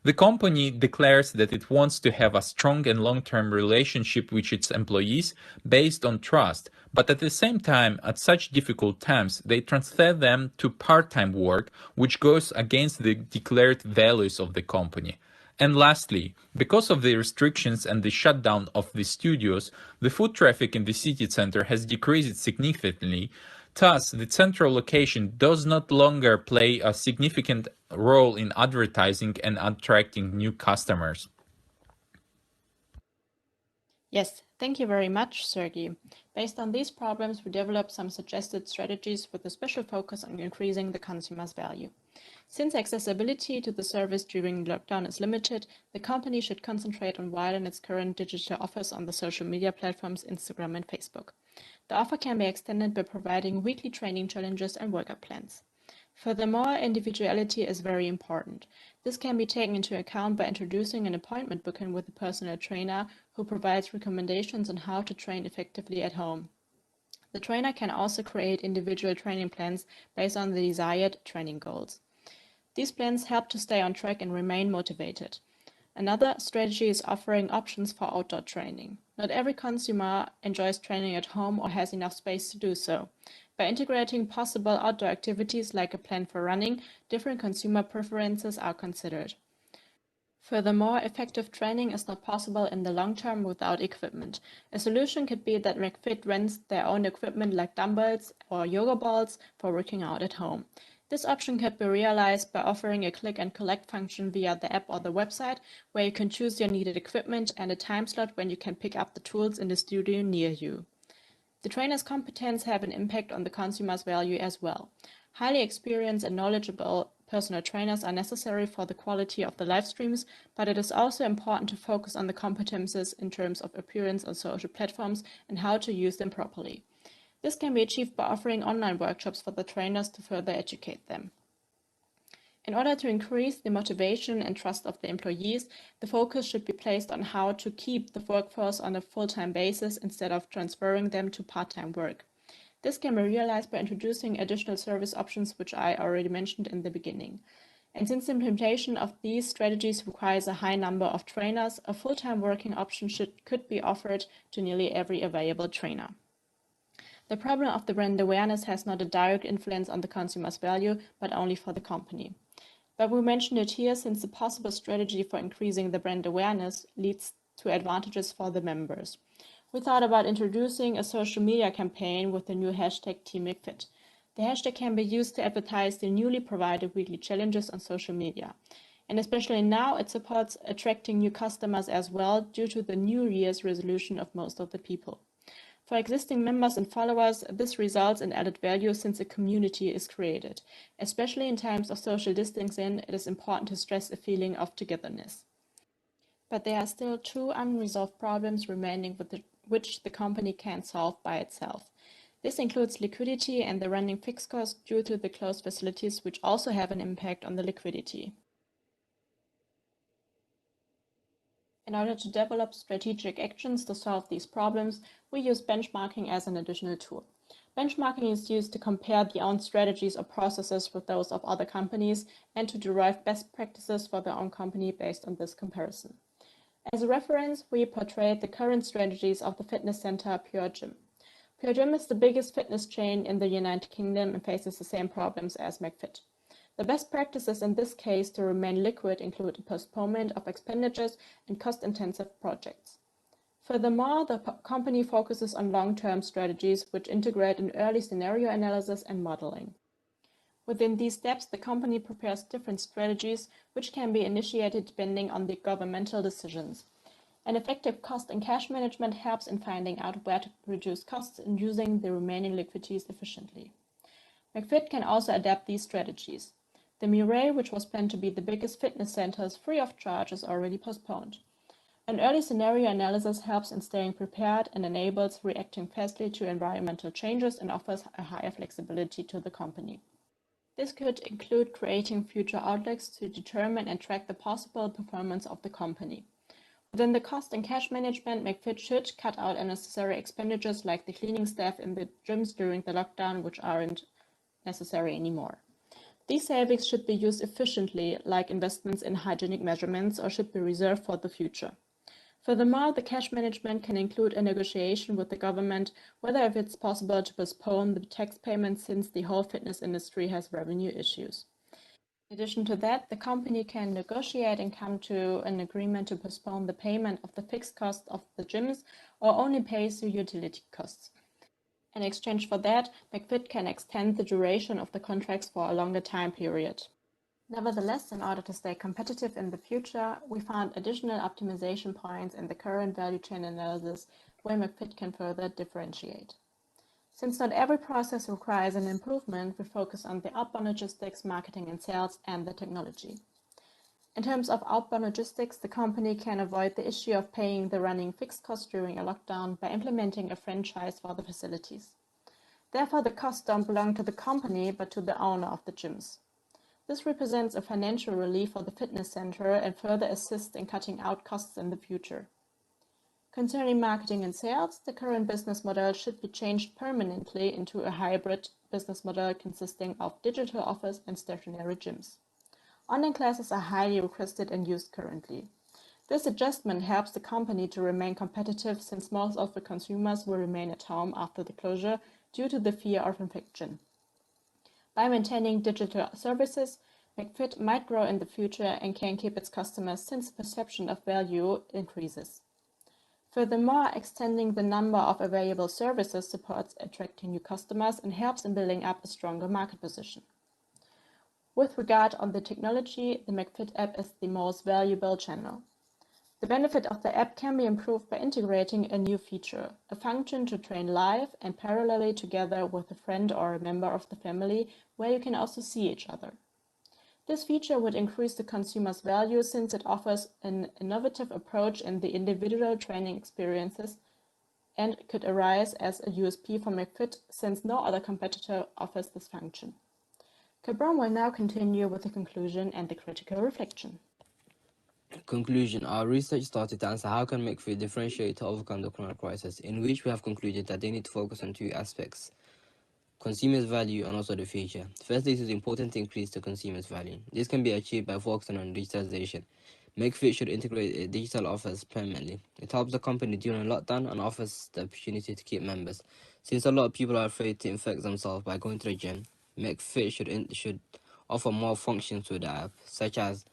[SPEAKER 12] The company declares that it wants to have a strong and long-term relationship with its employees based on trust, but at the same time, at such difficult times, they transfer them to part-time work, which goes against the declared values of the company. And lastly, because of the restrictions and the shutdown of the studios, the foot traffic in the city center has decreased significantly. Thus, the central location does not longer play a significant role in advertising and attracting new customers.
[SPEAKER 13] Yes, thank you very much, Sergey. Based on these problems, we developed some suggested strategies with a special focus on increasing the consumer's value. Since accessibility to the service during lockdown is limited, the company should concentrate on widening its current digital offers on the social media platforms Instagram and Facebook. The offer can be extended by providing weekly training challenges and workout plans. Furthermore, individuality is very important. This can be taken into account by introducing an appointment booking with a personal trainer who provides recommendations on how to train effectively at home. The trainer can also create individual training plans based on the desired training goals. These plans help to stay on track and remain motivated. Another strategy is offering options for outdoor training. Not every consumer enjoys training at home or has enough space to do so. By integrating possible outdoor activities like a plan for running, different consumer preferences are considered. Furthermore, effective training is not possible in the long term without equipment. A solution could be that McFit rents their own equipment like dumbbells or yoga balls for working out at home. This option could be realized by offering a click and collect function via the app or the website, where you can choose your needed equipment and a time slot when you can pick up the tools in the studio near you. The trainer's competence have an impact on the consumer's value as well. Highly experienced and knowledgeable personal trainers are necessary for the quality of the live streams, but it is also important to focus on the competences in terms of appearance on social platforms and how to use them properly. This can be achieved by offering online workshops for the trainers to further educate them. In order to increase the motivation and trust of the employees, the focus should be placed on how to keep the workforce on a full-time basis instead of transferring them to part-time work. This can be realized by introducing additional service options, which I already mentioned in the beginning. And since the implementation of these strategies requires a high number of trainers, a full-time working option could be offered to nearly every available trainer. The problem of the brand awareness has not a direct influence on the consumer's value, but only for the company. But we mentioned it here since the possible strategy for increasing the brand awareness leads to advantages for the members. We thought about introducing a social media campaign with the new hashtag #TeamMcFit. The hashtag can be used to advertise the newly provided weekly challenges on social media. And especially now, it supports attracting new customers as well due to the New Year's resolution of most of the people. For existing members and followers, this results in added value since a community is created. Especially in times of social distancing, it is important to stress a feeling of togetherness. But there are still two unresolved problems remaining which the company can't solve by itself. This includes liquidity and the running fixed costs due to the closed facilities, which also have an impact on the liquidity. In order to develop strategic actions to solve these problems, we use benchmarking as an additional tool. Benchmarking is used to compare the own strategies or processes with those of other companies and to derive best practices for their own company based on this comparison. As a reference, we portrayed the current strategies of the fitness center Pure Gym. Pure Gym is the biggest fitness chain in the United Kingdom and faces the same problems as McFit. The best practices in this case to remain liquid include a postponement of expenditures and cost-intensive projects. Furthermore, the company focuses on long-term strategies which integrate an early scenario analysis and modeling. Within these steps, the company prepares different strategies which can be initiated depending on the governmental decisions. An effective cost and cash management helps in finding out where to reduce costs and using the remaining liquidities efficiently. McFit can also adapt these strategies. The Murray, which was planned to be the biggest fitness centers free of charge, is already postponed. An early scenario analysis helps in staying prepared and enables reacting fastly to environmental changes and offers a higher flexibility to the company. This could include creating future outlooks to determine and track the possible performance of the company. Within the cost and cash management, McFit should cut out unnecessary expenditures like the cleaning staff in the gyms during the lockdown, which aren't necessary anymore. These savings should be used efficiently, like investments in hygienic measurements, or should be reserved for the future. Furthermore, the cash management can include a negotiation with the government whether if it's possible to postpone the tax payments since the whole fitness industry has revenue issues. In addition to that, the company can negotiate and come to an agreement to postpone the payment of the fixed cost of the gyms or only pays the utility costs. In exchange for that, McFit can extend the duration of the contracts for a longer time period. Nevertheless, in order to stay competitive in the future, we found additional optimization points in the current value chain analysis where McFit can further differentiate. Since not every process requires an improvement, we focus on the outbound logistics, marketing and sales, and the technology. In terms of outbound logistics, the company can avoid the issue of paying the running fixed costs during a lockdown by implementing a franchise for the facilities. Therefore, the costs don't belong to the company, but to the owner of the gyms. This represents a financial relief for the fitness center and further assists in cutting out costs in the future. Concerning marketing and sales, the current business model should be changed permanently into a hybrid business model consisting of digital offers and stationary gyms. Online classes are highly requested and used currently. This adjustment helps the company to remain competitive since most of the consumers will remain at home after the closure due to the fear of infection. By maintaining digital services, McFit might grow in the future and can keep its customers since the perception of value increases. Furthermore, extending the number of available services supports attracting new customers and helps in building up a stronger market position. With regard on the technology, the McFit app is the most valuable channel. The benefit of the app can be improved by integrating a new feature, a function to train live and parallelly together with a friend or a member of the family where you can also see each other. This feature would increase the consumer's value since it offers an innovative approach in the individual training experiences and could arise as a USP for McFit since no other competitor offers this function. Cabron will now continue with the conclusion and the critical reflection.
[SPEAKER 9] Conclusion. Our research started to answer how can McFit differentiate to overcome the corona crisis, in which we have concluded that they need to focus on two aspects: consumers' value and also the future. Firstly, it is important to increase the consumers' value. This can be achieved by focusing on digitalization. McFit should integrate digital offers permanently. It helps the company during lockdown and offers the opportunity to keep members. Since a lot of people are afraid to infect themselves by going to the gym, McFit should offer more functions with the app, such as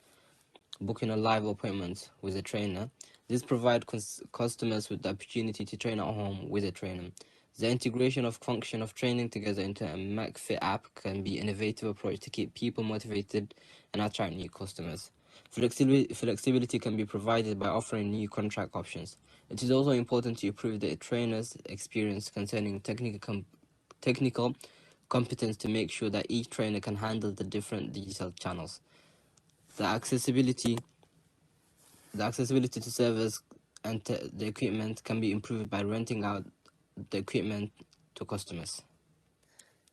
[SPEAKER 9] booking a live appointment with a trainer. This provides customers with the opportunity to train at home with a trainer. The integration of function of training together into a McFit app can be an innovative approach to keep people motivated and attract new customers. Flexibility can be provided by offering new contract options. It is also important to improve the trainer's experience concerning technical competence to make sure that each trainer can handle the different digital channels. The accessibility to servers and the equipment can be improved by renting out the equipment to customers.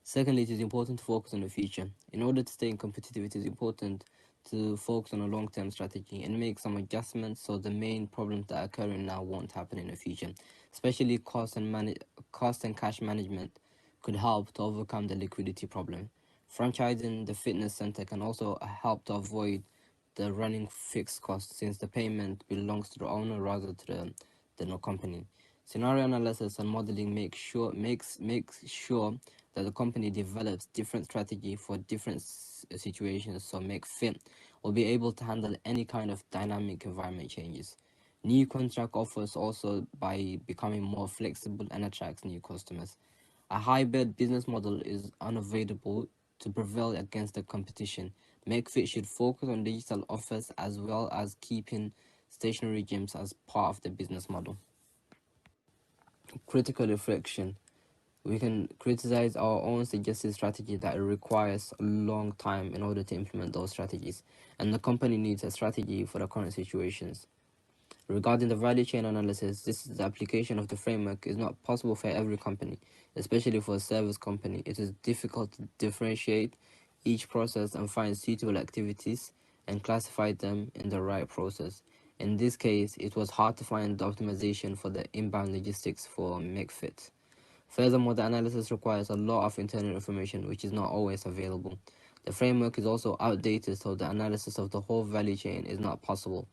[SPEAKER 9] Secondly, it is important to focus on the future. In order to stay competitive, it is important to focus on a long-term strategy and make some adjustments so the main problems that are occurring now won't happen in the future. Especially cost and cash management could help to overcome the liquidity problem. Franchising the fitness center can also help to avoid the running fixed costs since the payment belongs to the owner rather to the company. Scenario analysis and modeling makes sure that the company develops different strategy for different situations, so McFit will be able to handle any kind of dynamic environment changes. New contract offers also by becoming more flexible and attracts new customers. A hybrid business model is unavoidable to prevail against the competition. McFit should focus on digital offers as well as keeping stationary gyms as part of the business model. Critical reflection. We can criticize our own suggested strategy that it requires a long time in order to implement those strategies, and the company needs a strategy for the current situations. Regarding the value chain analysis, the application of the framework is not possible for every company, especially for a service company. It is difficult to differentiate each process and find suitable activities and classify them in the right process. In this case, it was hard to find the optimization for the inbound logistics for McFit. Furthermore, the analysis requires a lot of internal information, which is not always available. The framework is also outdated, so the analysis of the whole value chain is not possible.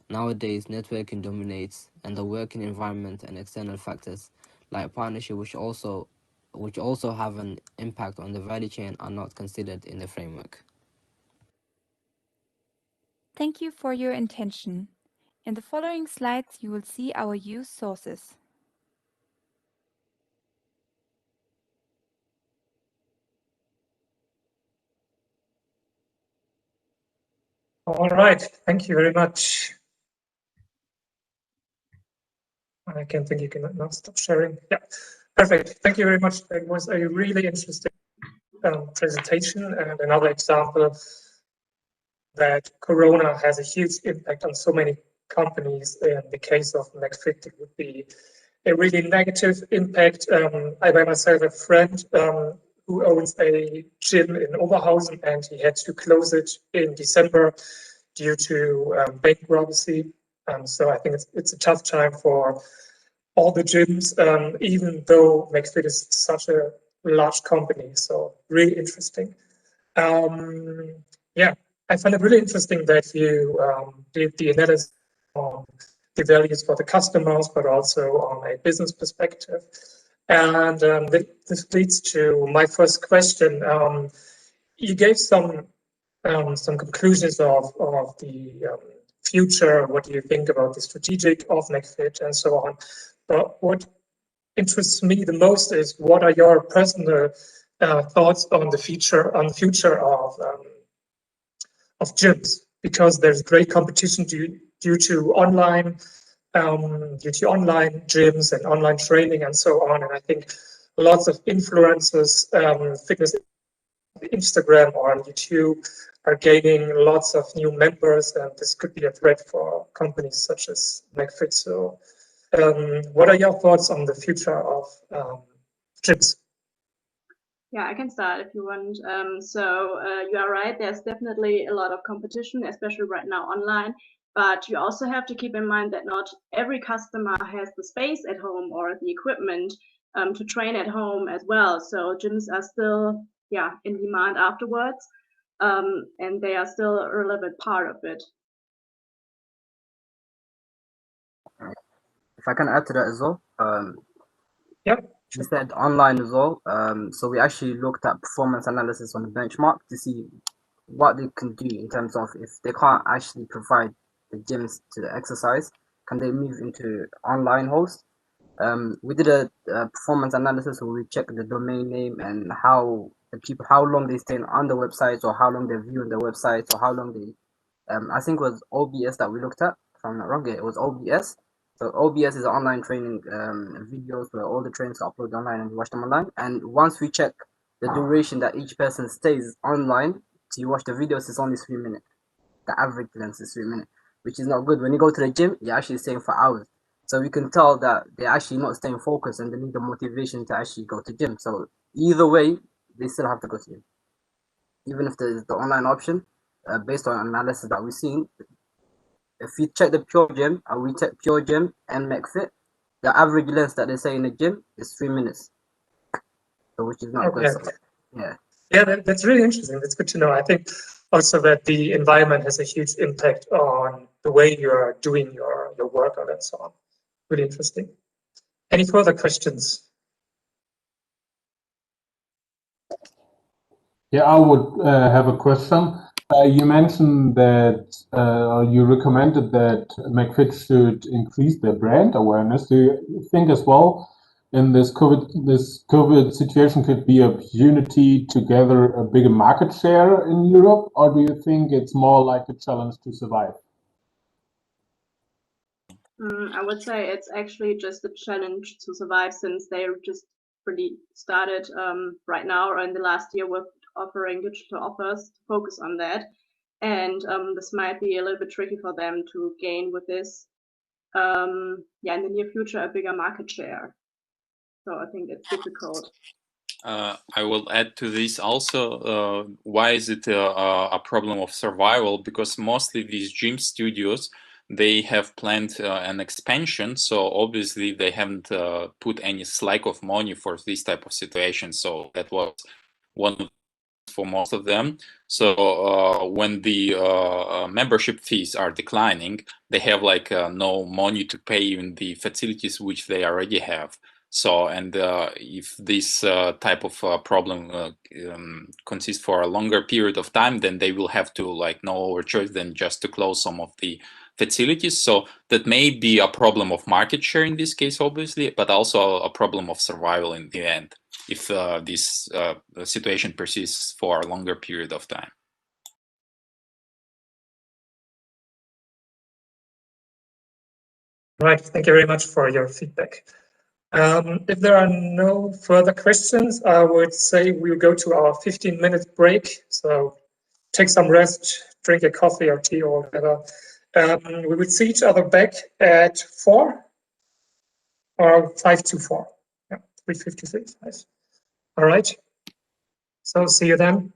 [SPEAKER 9] Nowadays, networking dominates, and the working environment and external factors like partnership, which also have an impact on the value chain, are not considered in the framework.
[SPEAKER 11] Thank you for your attention. In the following slides, you will see our used sources.
[SPEAKER 1] All right, thank you very much. I can think you can not stop sharing. Yeah, perfect. Thank you very much. That was a really interesting presentation and another example that Corona has a huge impact on so many companies. In the case of McFit, it would be a really negative impact. I by myself have a friend who owns a gym in Oberhausen, and he had to close it in December due to bankruptcy. So I think it's a tough time for all the gyms, even though McFit is such a large company. So really interesting. Yeah, I find it really interesting that you did the analysis on the values for the customers, but also on a business perspective. And this leads to my first question. You gave some conclusions of the future. What do you think about the strategic of McFit and so on? But what interests me the most is what are your personal thoughts on the future of gyms, because there's great competition due to online gyms and online training and so on. And I think lots of influencers, fitness, Instagram or on YouTube, are gaining lots of new members, and this could be a threat for companies such as McFit. So, what are your thoughts on the future of gyms?
[SPEAKER 10] Yeah, I can start if you want. You are right. There's definitely a lot of competition, especially right now online. But you also have to keep in mind that not every customer has the space at home or the equipment to train at home as well. So gyms are still, in demand afterwards, and they are still a relevant part of it.
[SPEAKER 9] If I can add to that as well.
[SPEAKER 1] Yep.
[SPEAKER 9] You said online as well. So we actually looked at performance analysis on the benchmark to see what they can do in terms of if they can't actually provide the gyms to exercise, can they move into online host? We did a performance analysis where we checked the domain name and how long they stay on the websites, or how long they're viewing the websites, or how long they, I think it was OBS that we looked at. If I'm not wrong, it was OBS. So OBS is online training videos where all the trainers are uploaded online and you watch them online. And once we check the duration that each person stays online to watch the videos, it's only 3 minutes. The average length is 3 minutes, which is not good. When you go to the gym, you're actually staying for hours. So we can tell that they're actually not staying focused and they need the motivation to actually go to gym. So either way, they still have to go to gym. Even if there's the online option, based on analysis that we've seen, if you check the Pure Gym, and we check Pure Gym and McFit, the average length that they say in the gym is 3 minutes. So which is not good. So, yeah.
[SPEAKER 1] Yeah, that's really interesting. That's good to know. I think also that the environment has a huge impact on the way you're doing your workout and so on. Really interesting. Any further questions?
[SPEAKER 5] Yeah, I would have a question. You mentioned that you recommended that McFit should increase their brand awareness. Do you think as well in this COVID situation could be an opportunity to gather a bigger market share in Europe, or do you think it's more like a challenge to survive?
[SPEAKER 10] I would say it's actually just a challenge to survive since they just really started right now or in the last year with offering digital offers to focus on that. And this might be a little bit tricky for them to gain with this, in the near future, a bigger market share. So I think it's difficult.
[SPEAKER 12] I will add to this also, why is it a problem of survival? Because mostly these gym studios, they have planned an expansion, so obviously they haven't put any slack of money for this type of situation. So that was one of for most of them. So when the membership fees are declining, they have like no money to pay in the facilities which they already have. So, and if this type of problem consists for a longer period of time, then they will have to like no other choice than just to close some of the facilities. So that may be a problem of market share in this case, obviously, but also a problem of survival in the end if this situation persists for a longer period of time.
[SPEAKER 1] Right, thank you very much for your feedback. If there are no further questions, I would say we'll go to our 15-minute break. So take some rest, drink a coffee or tea or whatever. We will see each other back at 4 or 5 to 4. Yeah, 3:56. Nice. All right. So see you then.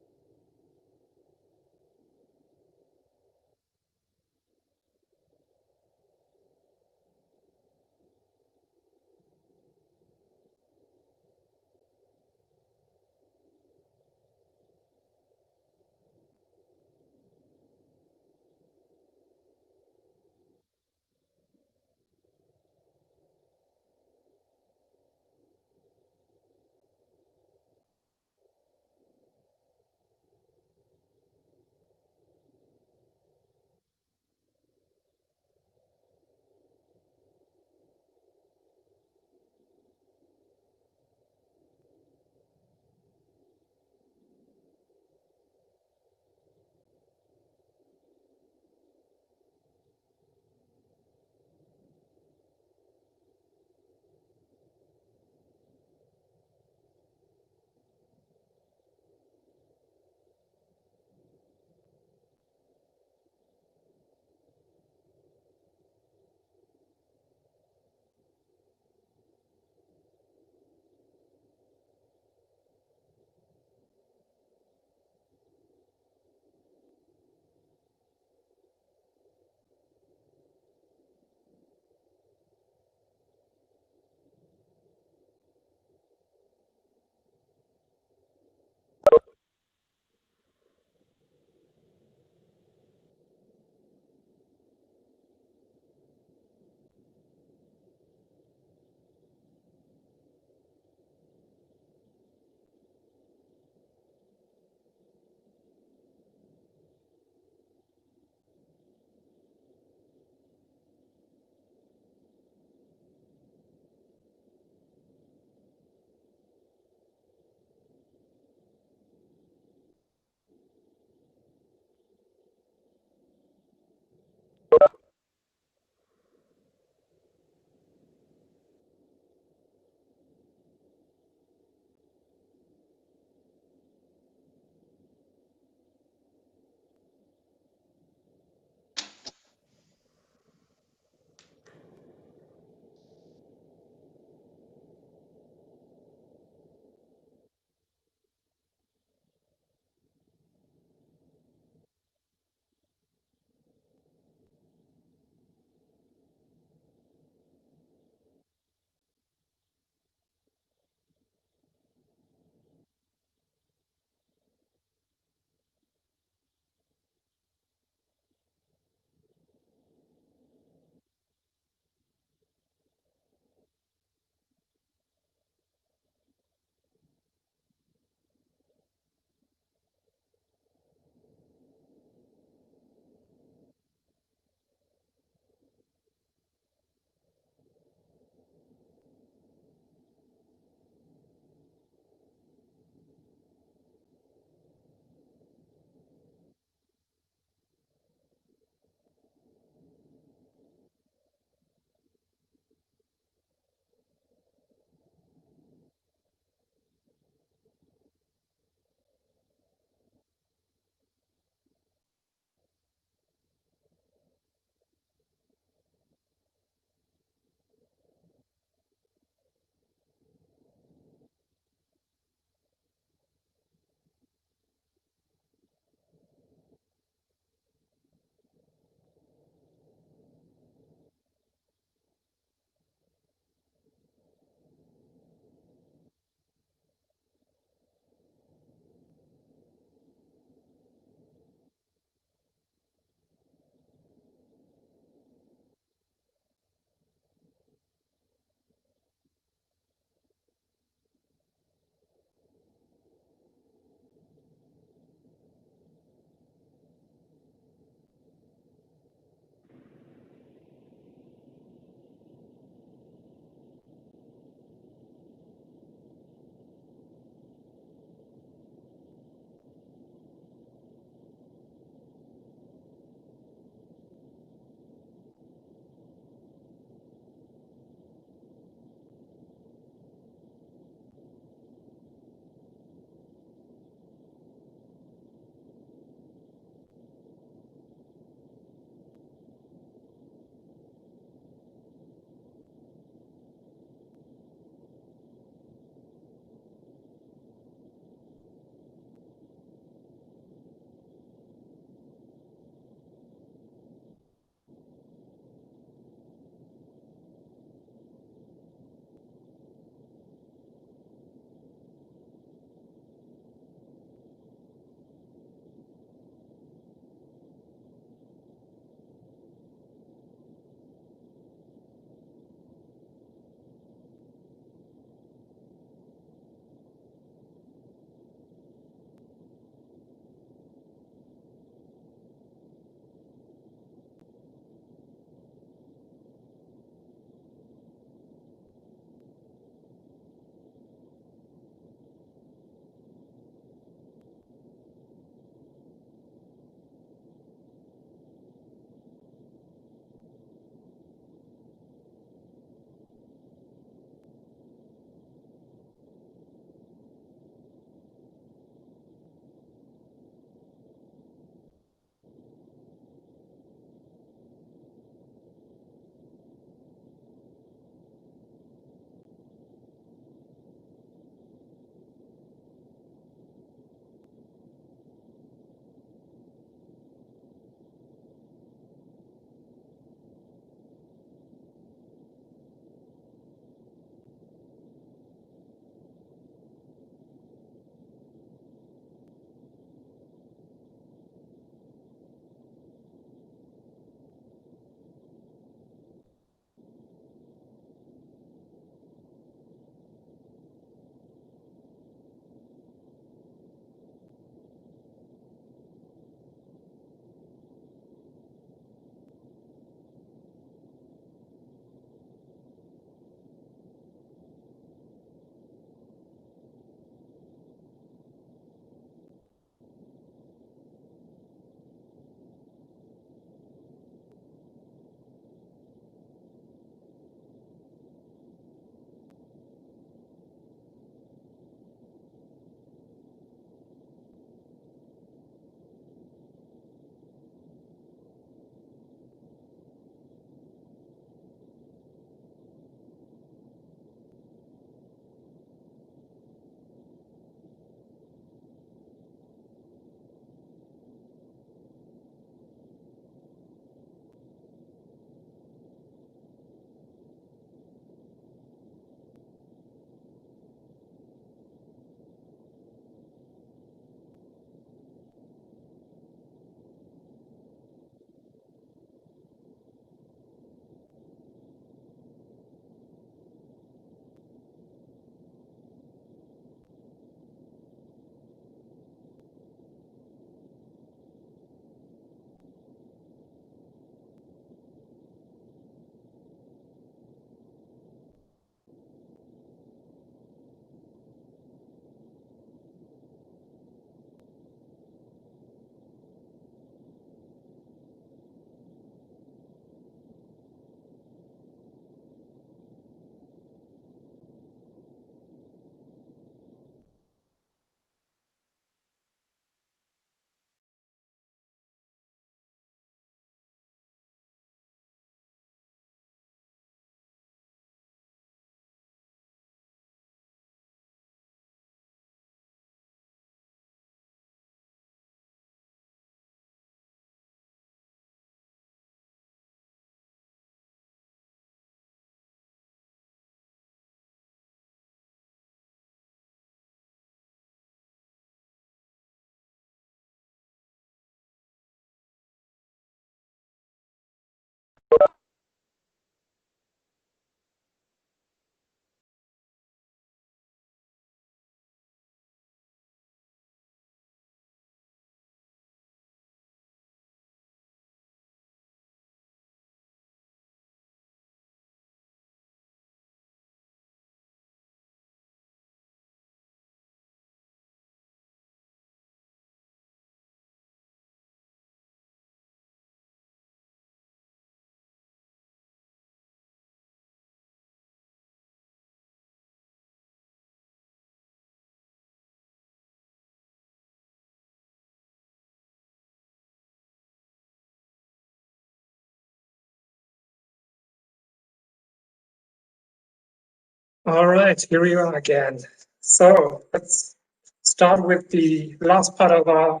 [SPEAKER 1] All right, here we are again. So let's start with the last part of our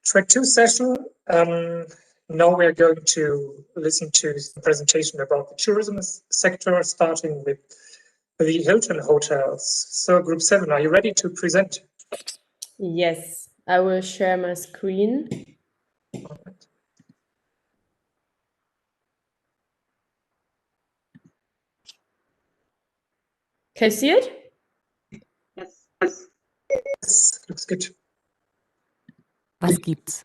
[SPEAKER 1] track 2 session. Now we're going to listen to the presentation about the tourism sector, starting with the Hilton hotels. So Group 7, are you ready to present?
[SPEAKER 14] Yes, I will share my screen.
[SPEAKER 1] All right.
[SPEAKER 14] Can you see it?
[SPEAKER 10] Yes.
[SPEAKER 1] Yes, looks good.
[SPEAKER 15] Was gibt's?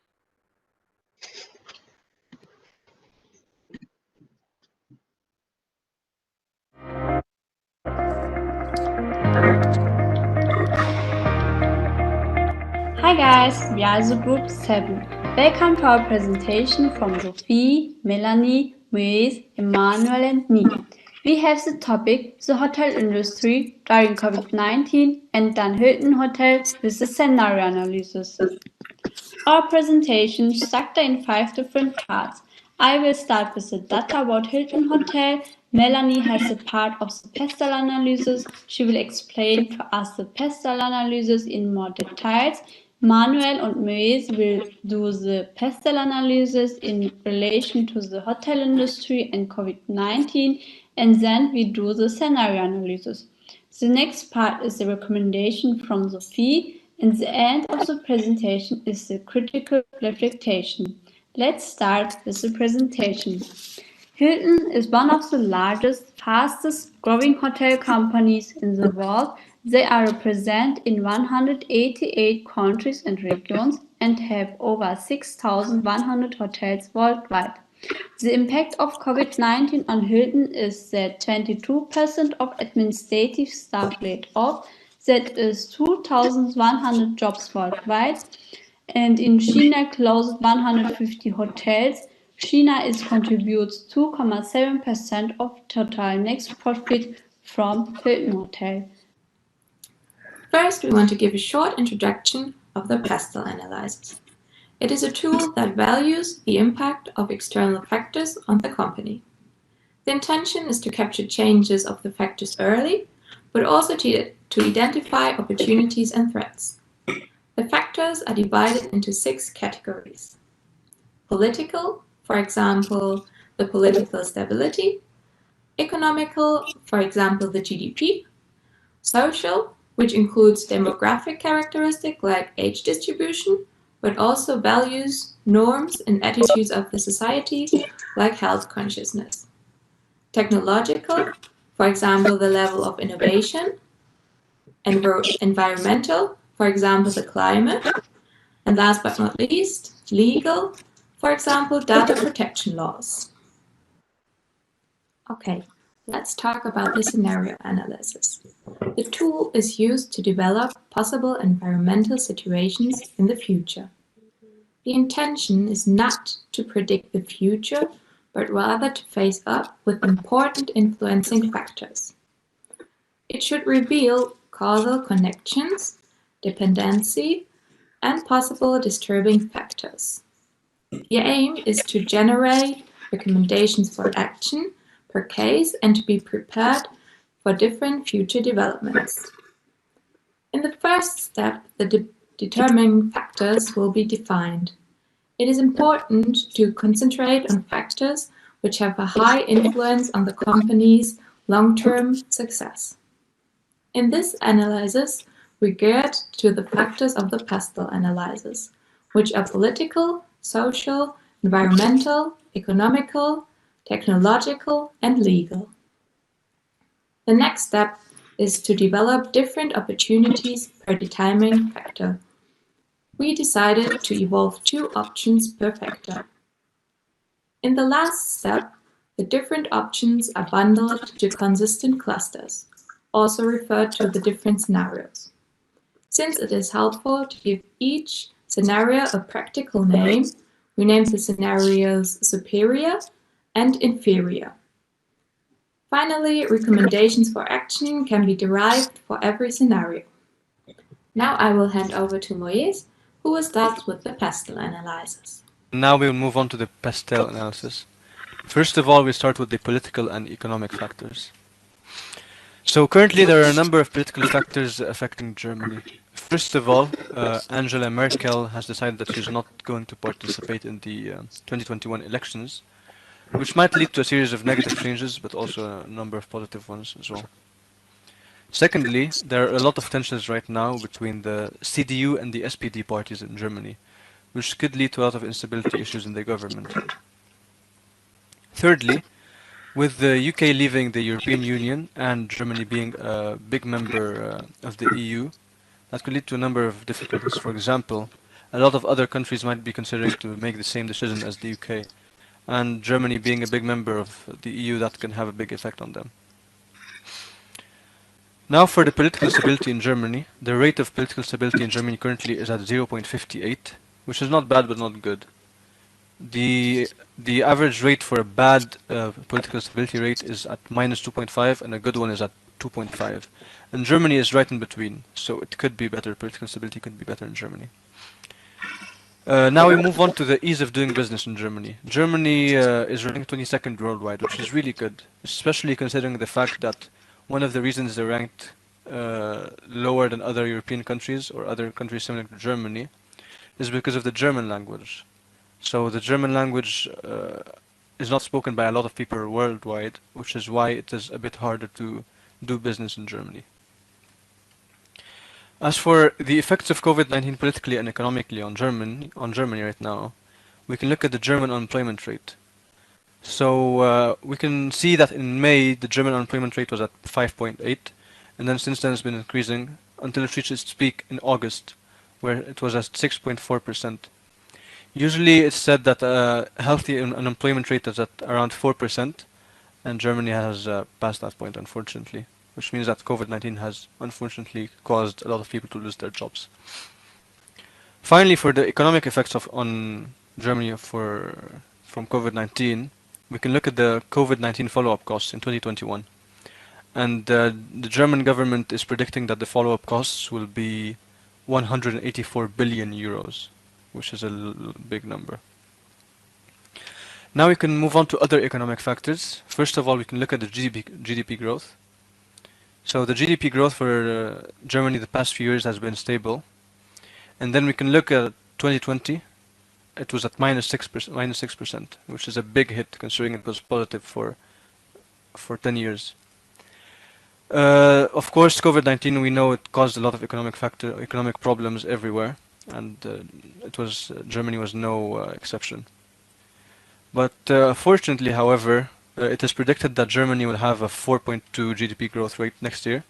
[SPEAKER 16] Hi guys, we are the Group 7. Welcome to our presentation from Sophie, Melanie, Moise, Emmanuel and me. We have the topic, the hotel industry during COVID-19 and then Hilton Hotel with the scenario analysis. Our presentation is structured in 5 different parts. I will start with the data about Hilton Hotel. Melanie has the part of the pestle analysis. She will explain to us the pestle analysis in more details. Manuel and Moise will do the pestle analysis in relation to the hotel industry and COVID-19, and then we do the scenario analysis. The next part is the recommendation from Sophie, and the end of the presentation is the critical reflection. Let's start with the presentation. Hilton is one of the largest, fastest growing hotel companies in the world. They are represented in 188 countries and regions and have over 6,100 hotels worldwide. The impact of COVID-19 on Hilton is that 22% of administrative staff laid off, that is 2,100 jobs worldwide, and in China closed 150 hotels. China contributes 2.7% of total net profit from Hilton Hotel.
[SPEAKER 17] First, we want to give a short introduction of the pestle analysis. It is a tool that values the impact of external factors on the company. The intention is to capture changes of the factors early, but also to identify opportunities and threats. The factors are divided into 6 categories. Political, for example, the political stability. Economical, for example, the GDP. Social, which includes demographic characteristics like age distribution, but also values, norms, and attitudes of the society, like health consciousness. Technological, for example, the level of innovation. Environmental, for example, the climate. And last but not least, legal, for example, data protection laws. Okay, let's talk about the scenario analysis. The tool is used to develop possible environmental situations in the future. The intention is not to predict the future, but rather to face up with important influencing factors. It should reveal causal connections, dependency, and possible disturbing factors. The aim is to generate recommendations for action per case and to be prepared for different future developments. In the first step, the determining factors will be defined. It is important to concentrate on factors which have a high influence on the company's long-term success. In this analysis, we get to the factors of the pestle analysis, which are political, social, environmental, economical, technological, and legal. The next step is to develop different opportunities per determining factor. We decided to evolve 2 options per factor. In the last step, the different options are bundled to consistent clusters, also referred to the different scenarios. Since it is helpful to give each scenario a practical name, we name the scenarios superior and inferior. Finally, recommendations for action can be derived for every scenario. Now I will hand over to Moise, who will start with the pestle analysis.
[SPEAKER 18] Now we will move on to the pestle analysis. First of all, we start with the political and economic factors. So currently there are a number of political factors affecting Germany. First of all, Angela Merkel has decided that she's not going to participate in the 2021 elections, which might lead to a series of negative changes, but also a number of positive ones as well. Secondly, there are a lot of tensions right now between the CDU and the SPD parties in Germany, which could lead to a lot of instability issues in the government. Thirdly, with the UK leaving the European Union and Germany being a big member of the EU, that could lead to a number of difficulties. For example, a lot of other countries might be considering to make the same decision as the UK, and Germany being a big member of the EU, that can have a big effect on them. Now for the political stability in Germany, the rate of political stability in Germany currently is at 0.58, which is not bad but not good. The average rate for a bad political stability rate is at -2.5 and a good one is at 2.5. And Germany is right in between, so it could be better. Political stability could be better in Germany. Now we move on to the ease of doing business in Germany. Germany is ranked 22nd worldwide, which is really good, especially considering the fact that one of the reasons they're ranked lower than other European countries or other countries similar to Germany is because of the German language. So the German language is not spoken by a lot of people worldwide, which is why it is a bit harder to do business in Germany. As for the effects of COVID-19 politically and economically on Germany right now, we can look at the German unemployment rate. So we can see that in May the German unemployment rate was at 5.8, and then since then it's been increasing until it reached its peak in August, where it was at 6.4%. Usually it's said that a healthy unemployment rate is at around 4%, and Germany has passed that point, unfortunately, which means that COVID-19 has unfortunately caused a lot of people to lose their jobs. Finally, for the economic effects on Germany from COVID-19, we can look at the COVID-19 follow-up costs in 2021. And the German government is predicting that the follow-up costs will be 184 billion euros, which is a big number. Now we can move on to other economic factors. First of all, we can look at the GDP growth. So the GDP growth for Germany the past few years has been stable. And then we can look at 2020. It was at -6%, which is a big hit considering it was positive for 10 years. Of course, COVID-19, we know it caused a lot of economic problems everywhere, and Germany was no exception. But fortunately, however, it is predicted that Germany will have a 4.2 GDP growth rate next year.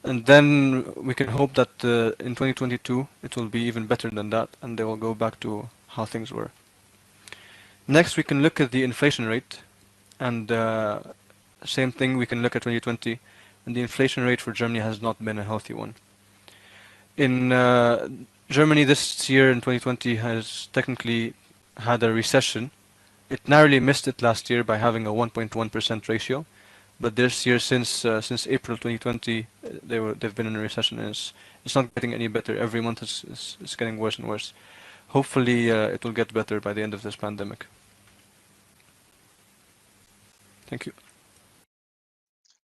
[SPEAKER 18] And then we can hope that in 2022 it will be even better than that, and they will go back to how things were. Next, we can look at the inflation rate, and same thing, we can look at 2020, and the inflation rate for Germany has not been a healthy one. In Germany this year in 2020 has technically had a recession. It narrowly missed it last year by having a 1.1% ratio, but this year since April 2020 they've been in a recession, and it's not getting any better. Every month it's getting worse and worse. Hopefully it will get better by the end of this pandemic. Thank you.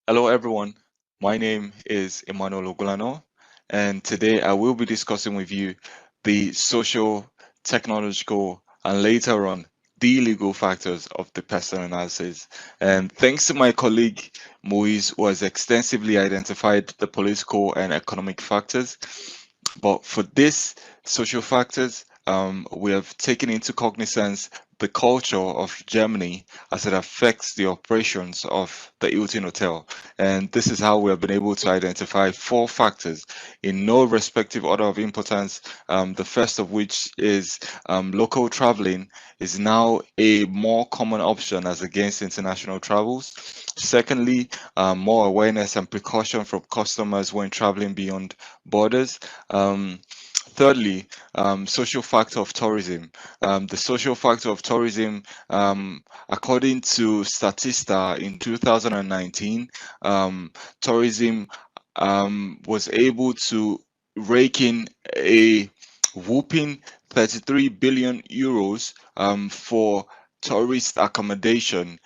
[SPEAKER 19] Hello everyone, my name is Emmanuel Ogulano, and today I will be discussing with you the social, technological, and later on the legal factors of the personal analysis. And thanks to my colleague Moise, who has extensively identified the political and economic factors. But for this social factors, we have taken into cognizance the culture of Germany as it affects the operations of the Hilton Hotel. And this is how we have been able to identify 4 factors in no respective order of importance. The first of which is local traveling is now a more common option as against international travels. Secondly, more awareness and precaution from customers when traveling beyond borders. Thirdly, social factor of tourism. The social factor of tourism, according to Statista in 2019, tourism was able to rake in a whooping 33 billion euros for tourist accommodation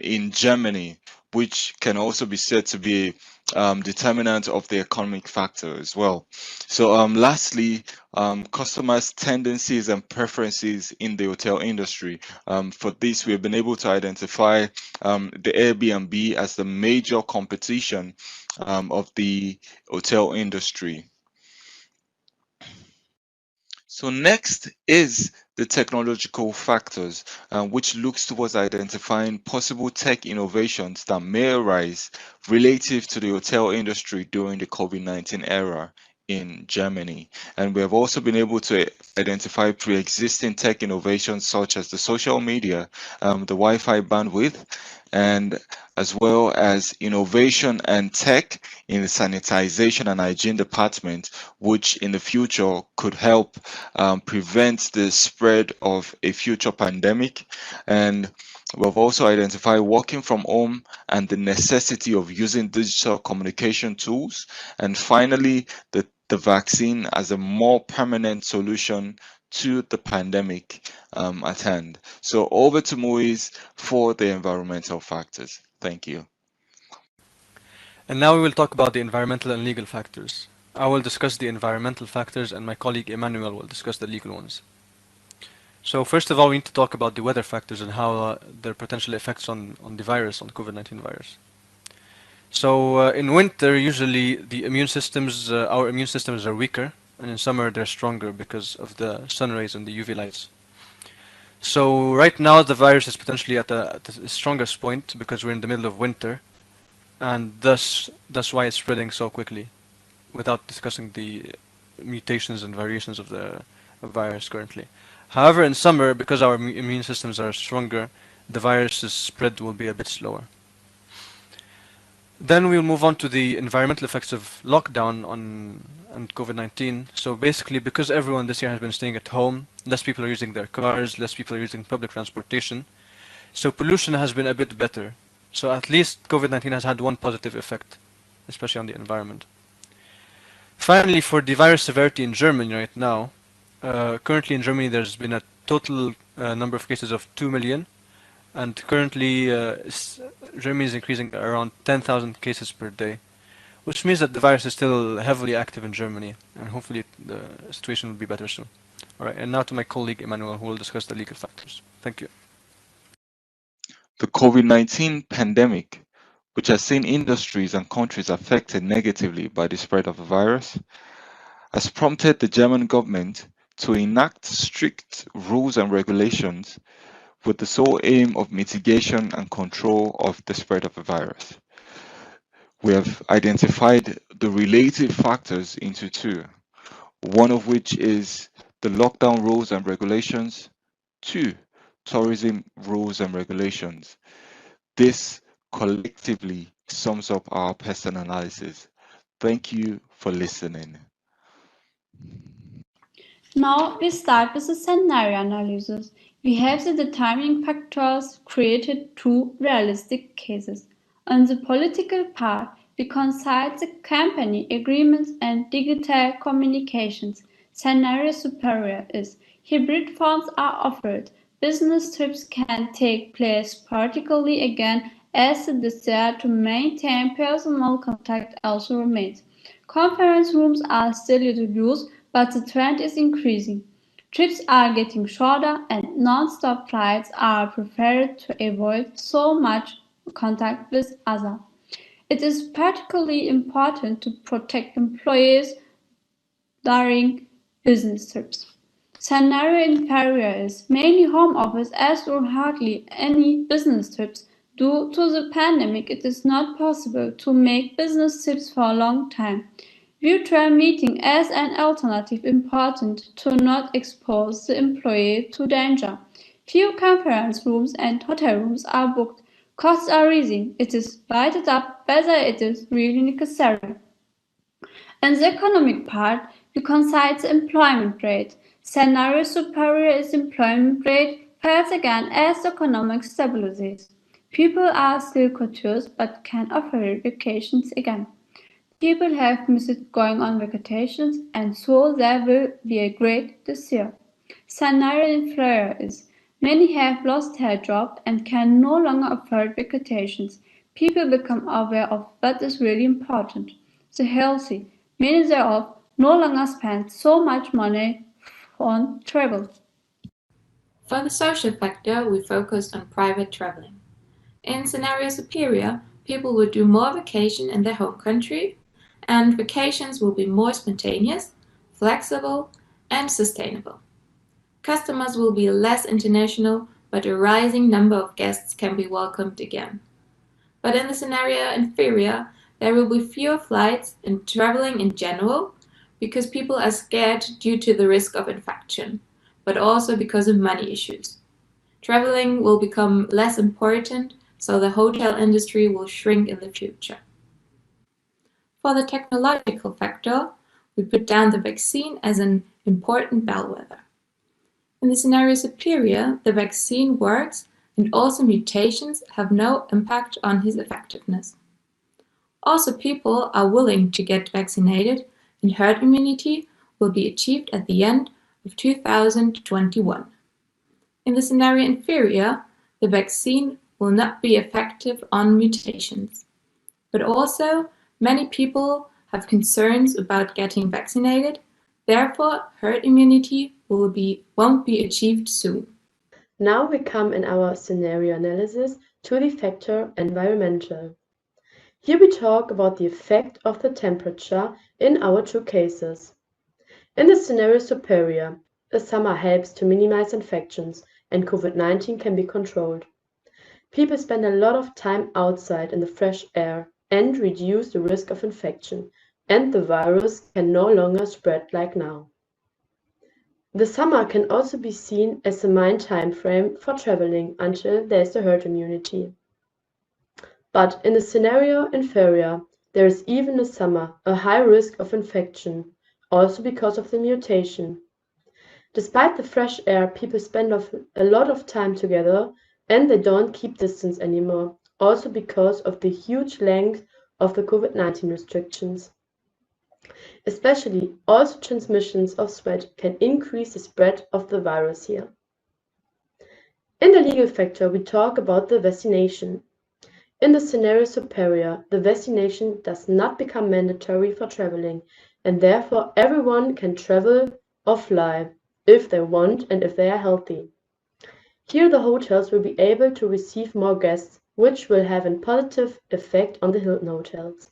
[SPEAKER 19] in Germany. which can also be said to be determinant of the economic factor as well. So lastly, customers' tendencies and preferences in the hotel industry. For this, we have been able to identify the Airbnb as the major competition of the hotel industry. So next is the technological factors, which looks towards identifying possible tech innovations that may arise relative to the hotel industry during the COVID-19 era in Germany. And we have also been able to identify pre-existing tech innovations such as the social media, the Wi-Fi bandwidth, and as well as innovation and tech in the sanitization and hygiene department, which in the future could help prevent the spread of a future pandemic. And we've also identified working from home and the necessity of using digital communication tools. And finally, the vaccine as a more permanent solution to the pandemic at hand. So over to Moise for the environmental factors. Thank you.
[SPEAKER 18] And now we will talk about the environmental and legal factors. I will discuss the environmental factors and my colleague Emmanuel will discuss the legal ones. So first of all, we need to talk about the weather factors and how their potential effects on the virus, on COVID-19 virus. So in winter, usually the immune systems, our immune systems are weaker, and in summer they're stronger because of the sun rays and the UV lights. So right now the virus is potentially at the strongest point because we're in the middle of winter, and that's why it's spreading so quickly, without discussing the mutations and variations of the virus currently. However, in summer, because our immune systems are stronger, the virus's spread will be a bit slower. Then we'll move on to the environmental effects of lockdown on COVID-19. So basically, because everyone this year has been staying at home, less people are using their cars, less people are using public transportation, so pollution has been a bit better. So at least COVID-19 has had one positive effect, especially on the environment. Finally, for the virus severity in Germany right now, currently in Germany there's been a total number of cases of 2 million, and currently Germany is increasing around 10,000 cases per day, which means that the virus is still heavily active in Germany, and hopefully the situation will be better soon. All right, and now to my colleague Emmanuel, who will discuss the legal factors. Thank you.
[SPEAKER 19] The COVID-19 pandemic, which has seen industries and countries affected negatively by the spread of the virus, has prompted the German government to enact strict rules and regulations with the sole aim of mitigation and control of the spread of the virus. We have identified the related factors into two, one of which is the lockdown rules and regulations, two, tourism rules and regulations. This collectively sums up our PEST analysis. Thank you for listening.
[SPEAKER 16] Now we start with the scenario analysis. We have the determining factors created two realistic cases. On the political part, we consider the company agreements and digital communications. Scenario superior is hybrid forms are offered. Business trips can take place particularly again as the desire to maintain personal contact also remains. Conference rooms are still introduced, but the trend is increasing. Trips are getting shorter and non-stop flights are preferred to avoid so much contact with others. It is particularly important to protect employees during business trips. Scenario inferior is mainly home office as or hardly any business trips. Due to the pandemic, it is not possible to make business trips for a long time. Virtual meeting as an alternative important to not expose the employee to danger. Few conference rooms and hotel rooms are booked. Costs are rising. It is divided up whether it is really necessary. In the economic part, we consider the employment rate. Scenario superior is employment rate falls again as economic stabilizes. People are still cautious but can offer vacations again. People have missed going on vacations, and so there will be a great this year. Scenario inferior is many have lost their job and can no longer afford vacations. People become aware of what is really important. The healthy, many thereof, no longer spend so much money on travel.
[SPEAKER 17] For the social factor, we focused on private traveling. In scenario superior, people will do more vacation in their home country, and vacations will be more spontaneous, flexible, and sustainable. Customers will be less international, but a rising number of guests can be welcomed again. But in the scenario inferior, there will be fewer flights and traveling in general, because people are scared due to the risk of infection, but also because of money issues. Traveling will become less important, so the hotel industry will shrink in the future. For the technological factor, we put down the vaccine as an important bellwether. In the scenario superior, the vaccine works and also mutations have no impact on his effectiveness. Also, people are willing to get vaccinated and herd immunity will be achieved at the end of 2021. In the scenario inferior, the vaccine will not be effective on mutations. But also, many people have concerns about getting vaccinated, therefore herd immunity won't be achieved soon.
[SPEAKER 20] Now we come in our scenario analysis to the factor environmental. Here we talk about the effect of the temperature in our two cases. In the scenario superior, the summer helps to minimize infections and COVID-19 can be controlled. People spend a lot of time outside in the fresh air and reduce the risk of infection, and the virus can no longer spread like now. The summer can also be seen as the main time frame for traveling until there is the herd immunity. But in the scenario inferior, there is even in summer a high risk of infection, also because of the mutation. Despite the fresh air, people spend a lot of time together and they don't keep distance anymore, also because of the huge length of the COVID-19 restrictions. Especially, also transmissions of sweat can increase the spread of the virus here. In the legal factor, we talk about the vaccination. In the scenario superior, the vaccination does not become mandatory for traveling, and therefore everyone can travel or fly if they want and if they are healthy. Here the hotels will be able to receive more guests, which will have a positive effect on the Hilton hotels.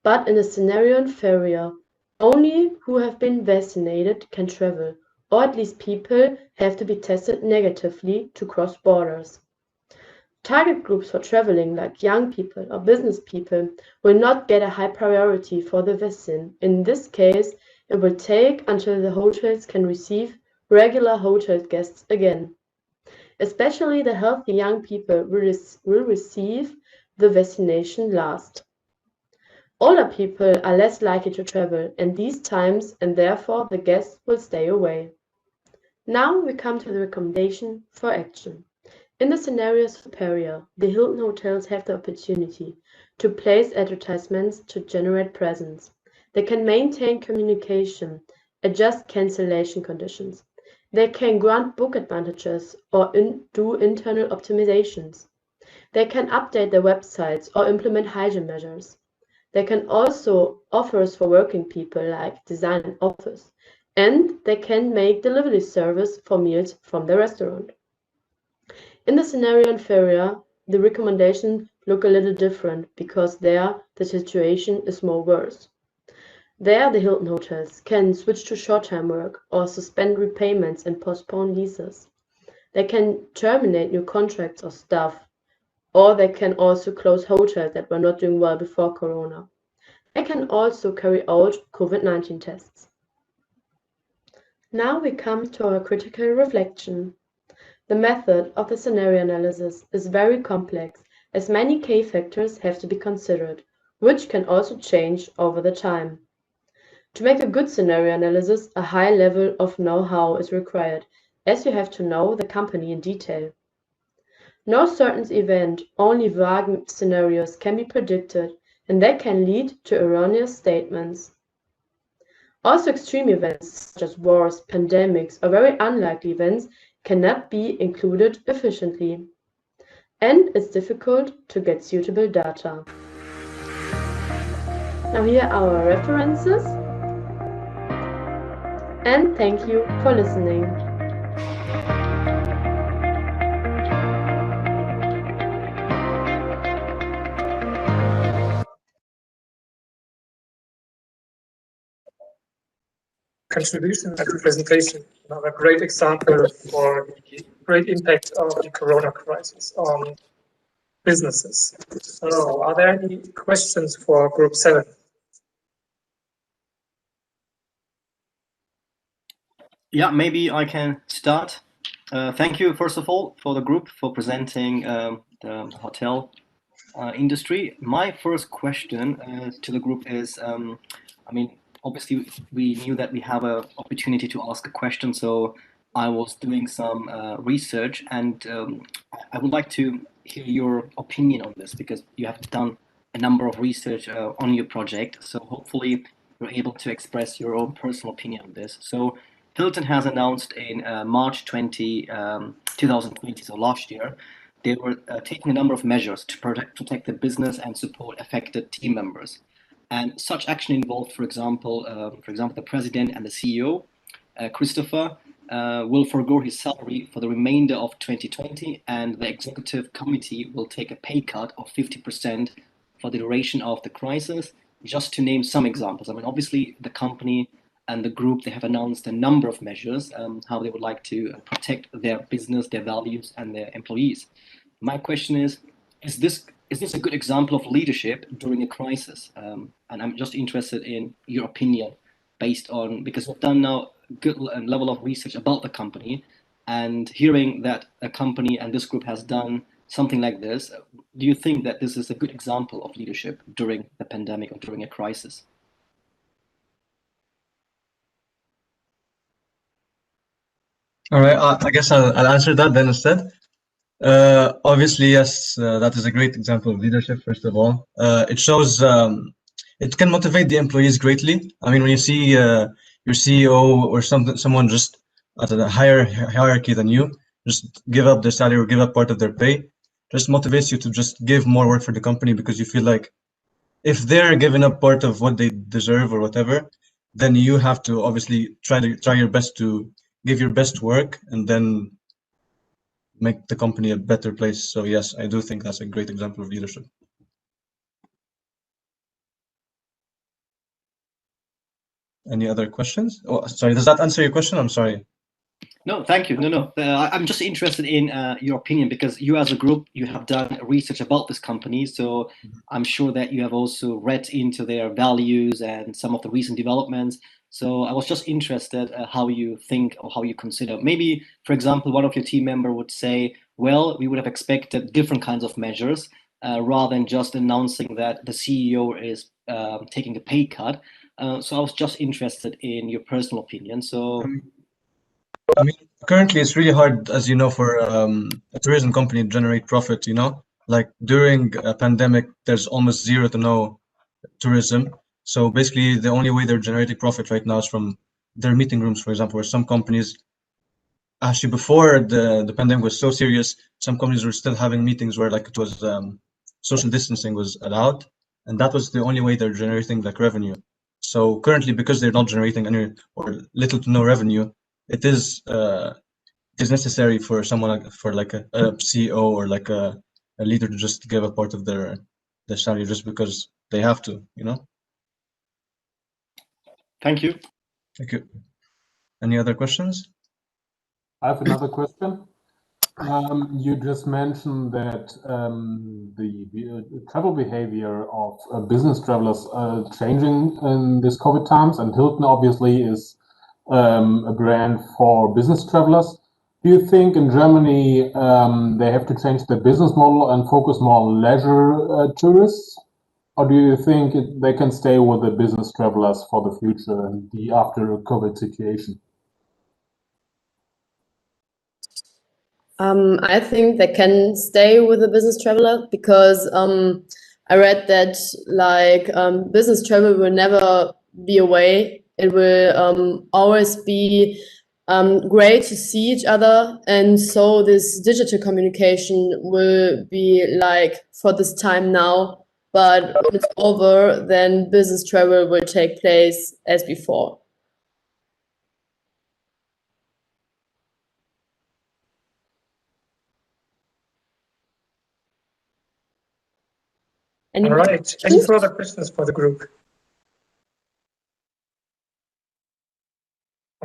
[SPEAKER 20] But in the scenario inferior, only who have been vaccinated can travel, or at least people have to be tested negatively to cross borders. Target groups for traveling, like young people or business people, will not get a high priority for the vaccine. In this case, it will take until the hotels can receive regular hotel guests again. Especially the healthy young people will receive the vaccination last. Older people are less likely to travel in these times and therefore the guests will stay away. Now we come to the recommendation for action. In the scenario superior, the Hilton hotels have the opportunity to place advertisements to generate presence. They can maintain communication, adjust cancellation conditions. They can grant book advantages or do internal optimizations. They can update their websites or implement hygiene measures. They can also offers for working people like design an office, and they can make delivery service for meals from the restaurant. In the scenario inferior, the recommendations look a little different because there the situation is more worse. There the Hilton hotels can switch to short-term work or suspend repayments and postpone leases. They can terminate new contracts or staff, or they can also close hotels that were not doing well before Corona. They can also carry out COVID-19 tests. Now we come to our critical reflection. The method of the scenario analysis is very complex, as many key factors have to be considered, which can also change over the time. To make a good scenario analysis, a high level of know-how is required, as you have to know the company in detail. No certain event, only vague scenarios can be predicted, and that can lead to erroneous statements. Also, extreme events such as wars, pandemics, or very unlikely events cannot be included efficiently. and it's difficult to get suitable data. Now here are our references, and thank you for listening.
[SPEAKER 1] Contribution and presentation. Another great example for the great impact of the Corona crisis on businesses. So, are there any questions for Group 7?
[SPEAKER 7] Yeah, maybe I can start. Thank you, first of all, for the group for presenting the hotel industry. My first question to the group is, I mean, obviously we knew that we have an opportunity to ask a question, so I was doing some research, and I would like to hear your opinion on this, because you have done a number of research on your project, so hopefully you're able to express your own personal opinion on this. So Hilton has announced in March 2020, so last year, they were taking a number of measures to protect the business and support affected team members. And such action involved, for example, the president and the CEO, Christopher, will forgo his salary for the remainder of 2020, and the executive committee will take a pay cut of 50% for the duration of the crisis, just to name some examples. I mean, obviously, the company and the group, they have announced a number of measures, how they would like to protect their business, their values, and their employees. My question is this a good example of leadership during a crisis? And I'm just interested in your opinion based on, because we've done now a good level of research about the company, and hearing that a company and this group has done something like this, do you think that this is a good example of leadership during the pandemic or during a crisis?
[SPEAKER 21] All right, I guess I'll answer that then instead. Obviously, yes, that is a great example of leadership, first of all. It shows, it can motivate the employees greatly. I mean, when you see your CEO or someone just at a higher hierarchy than you, just give up their salary or give up part of their pay, just motivates you to just give more work for the company, because you feel like if they're giving up part of what they deserve or whatever, then you have to obviously try your best to give your best work and then make the company a better place. So yes, I do think that's a great example of leadership. Any other questions? Oh, sorry, does that answer your question? I'm sorry.
[SPEAKER 7] No, thank you. No. I'm just interested in your opinion, because you as a group, you have done research about this company. So I'm sure that you have also read into their values and some of the recent developments. So I was just interested how you think or how you consider. Maybe, for example, one of your team member would say, well, we would have expected different kinds of measures rather than just announcing that the CEO is taking a pay cut. So I was just interested in your personal opinion. So.
[SPEAKER 21] I mean, currently it's really hard, as you know, for a tourism company to generate profit, you know? Like during a pandemic, there's almost zero to no tourism. So basically the only way they're generating profit right now is from their meeting rooms, for example, where some companies, actually before the pandemic was so serious, some companies were still having meetings where like it was social distancing was allowed. And that was the only way they're generating like revenue. So currently, because they're not generating any or little to no revenue, it is necessary for someone for like a CEO or like a leader to just give a part of their salary just because they have to, you know.
[SPEAKER 7] Thank you.
[SPEAKER 21] Thank you. Any other questions?
[SPEAKER 5] I have another question. You just mentioned that the travel behavior of business travelers are changing in this COVID times, and Hilton obviously is a brand for business travelers. Do you think in Germany they have to change their business model and focus more on leisure tourists? Or do you think they can stay with the business travelers for the future and the after COVID situation?
[SPEAKER 20] I think they can stay with the business traveler because I read that like business travel will never be away. It will always be great to see each other. And so this digital communication will be like for this time now, but when it's over, then business travel will take place as before.
[SPEAKER 1] All right. Any further questions for the group?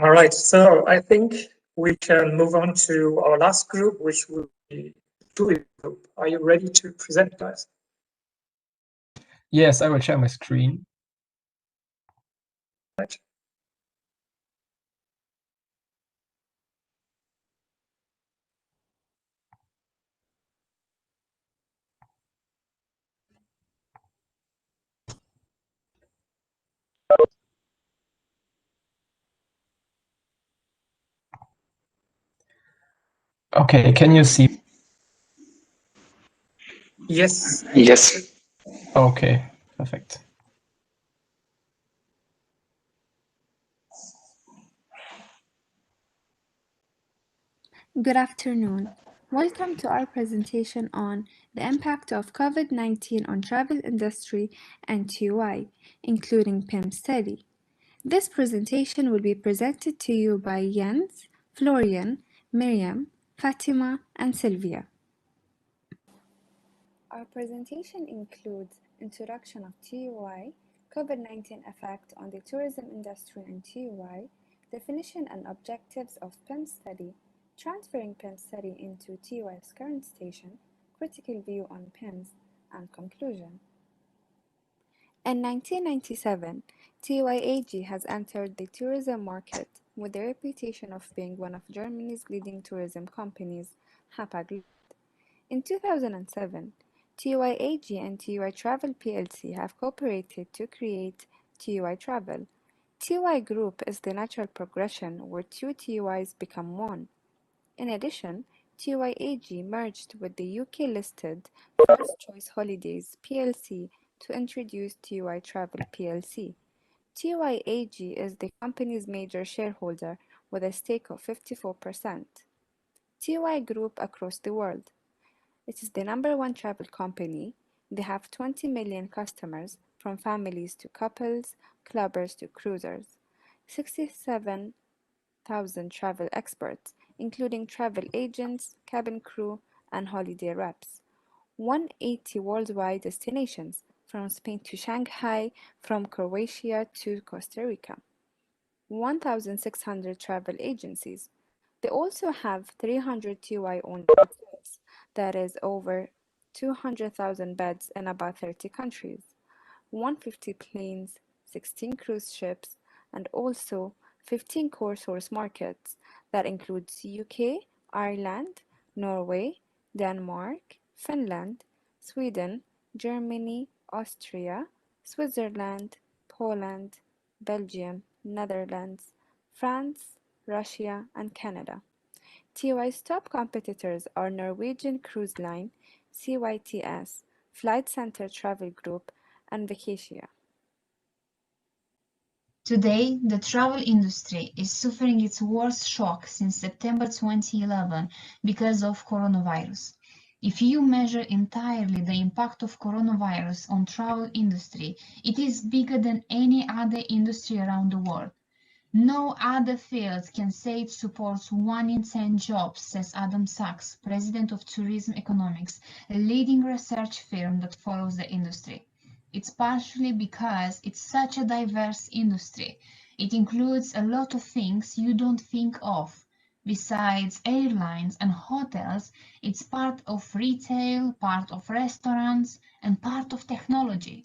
[SPEAKER 1] All right. So I think we can move on to our last group, which will be TUI Group. Are you ready to present, guys?
[SPEAKER 2] Yes, I will share my screen.
[SPEAKER 1] Right.
[SPEAKER 2] Okay, can you see?
[SPEAKER 1] Yes.
[SPEAKER 2] Yes. Okay, perfect.
[SPEAKER 11] Good afternoon. Welcome to our presentation on the impact of COVID-19 on travel industry and TUI, including PIM study. This presentation will be presented to you by Jens, Florian, Miriam, Fatima, and Sylvia. Our presentation includes introduction of TUI, COVID-19 effect on the tourism industry and TUI, definition and objectives of PIM study, transferring PIM study into TUI's current station, critical view on PIMs, and conclusion. In 1997, TUI AG has entered the tourism market with the reputation of being one of Germany's leading tourism companies, Hapag-Lloyd. In 2007, TUI AG and TUI Travel plc have cooperated to create TUI Travel. TUI Group is the natural progression where two TUIs become one. In addition, TUI AG merged with the UK-listed First Choice Holidays plc to introduce TUI Travel plc. TUI AG is the company's major shareholder with a stake of 54%. TUI Group across the world. It is the #1 travel company. They have 20 million customers, from families to couples, clubbers to cruisers. 67,000 travel experts, including travel agents, cabin crew, and holiday reps. 180 worldwide destinations, from Spain to Shanghai, from Croatia to Costa Rica. 1,600 travel agencies. They also have 300 TUI-owned hotels, that is over 200,000 beds in about 30 countries, 150 planes, 16 cruise ships, and also 15 core source markets that includes UK, Ireland, Norway, Denmark, Finland, Sweden, Germany, Austria, Switzerland, Poland, Belgium, Netherlands, France, Russia, and Canada. TUI's top competitors are Norwegian Cruise Line, CYTS, Flight Centre Travel Group, and Vacatia.
[SPEAKER 22] Today, the travel industry is suffering its worst shock since September 2011 because of coronavirus. If you measure entirely the impact of coronavirus on travel industry, it is bigger than any other industry around the world. No other field can say it supports 1 in 10 jobs, says Adam Sachs, president of Tourism Economics, a leading research firm that follows the industry. It's partially because it's such a diverse industry. It includes a lot of things you don't think of. Besides airlines and hotels, it's part of retail, part of restaurants, and part of technology.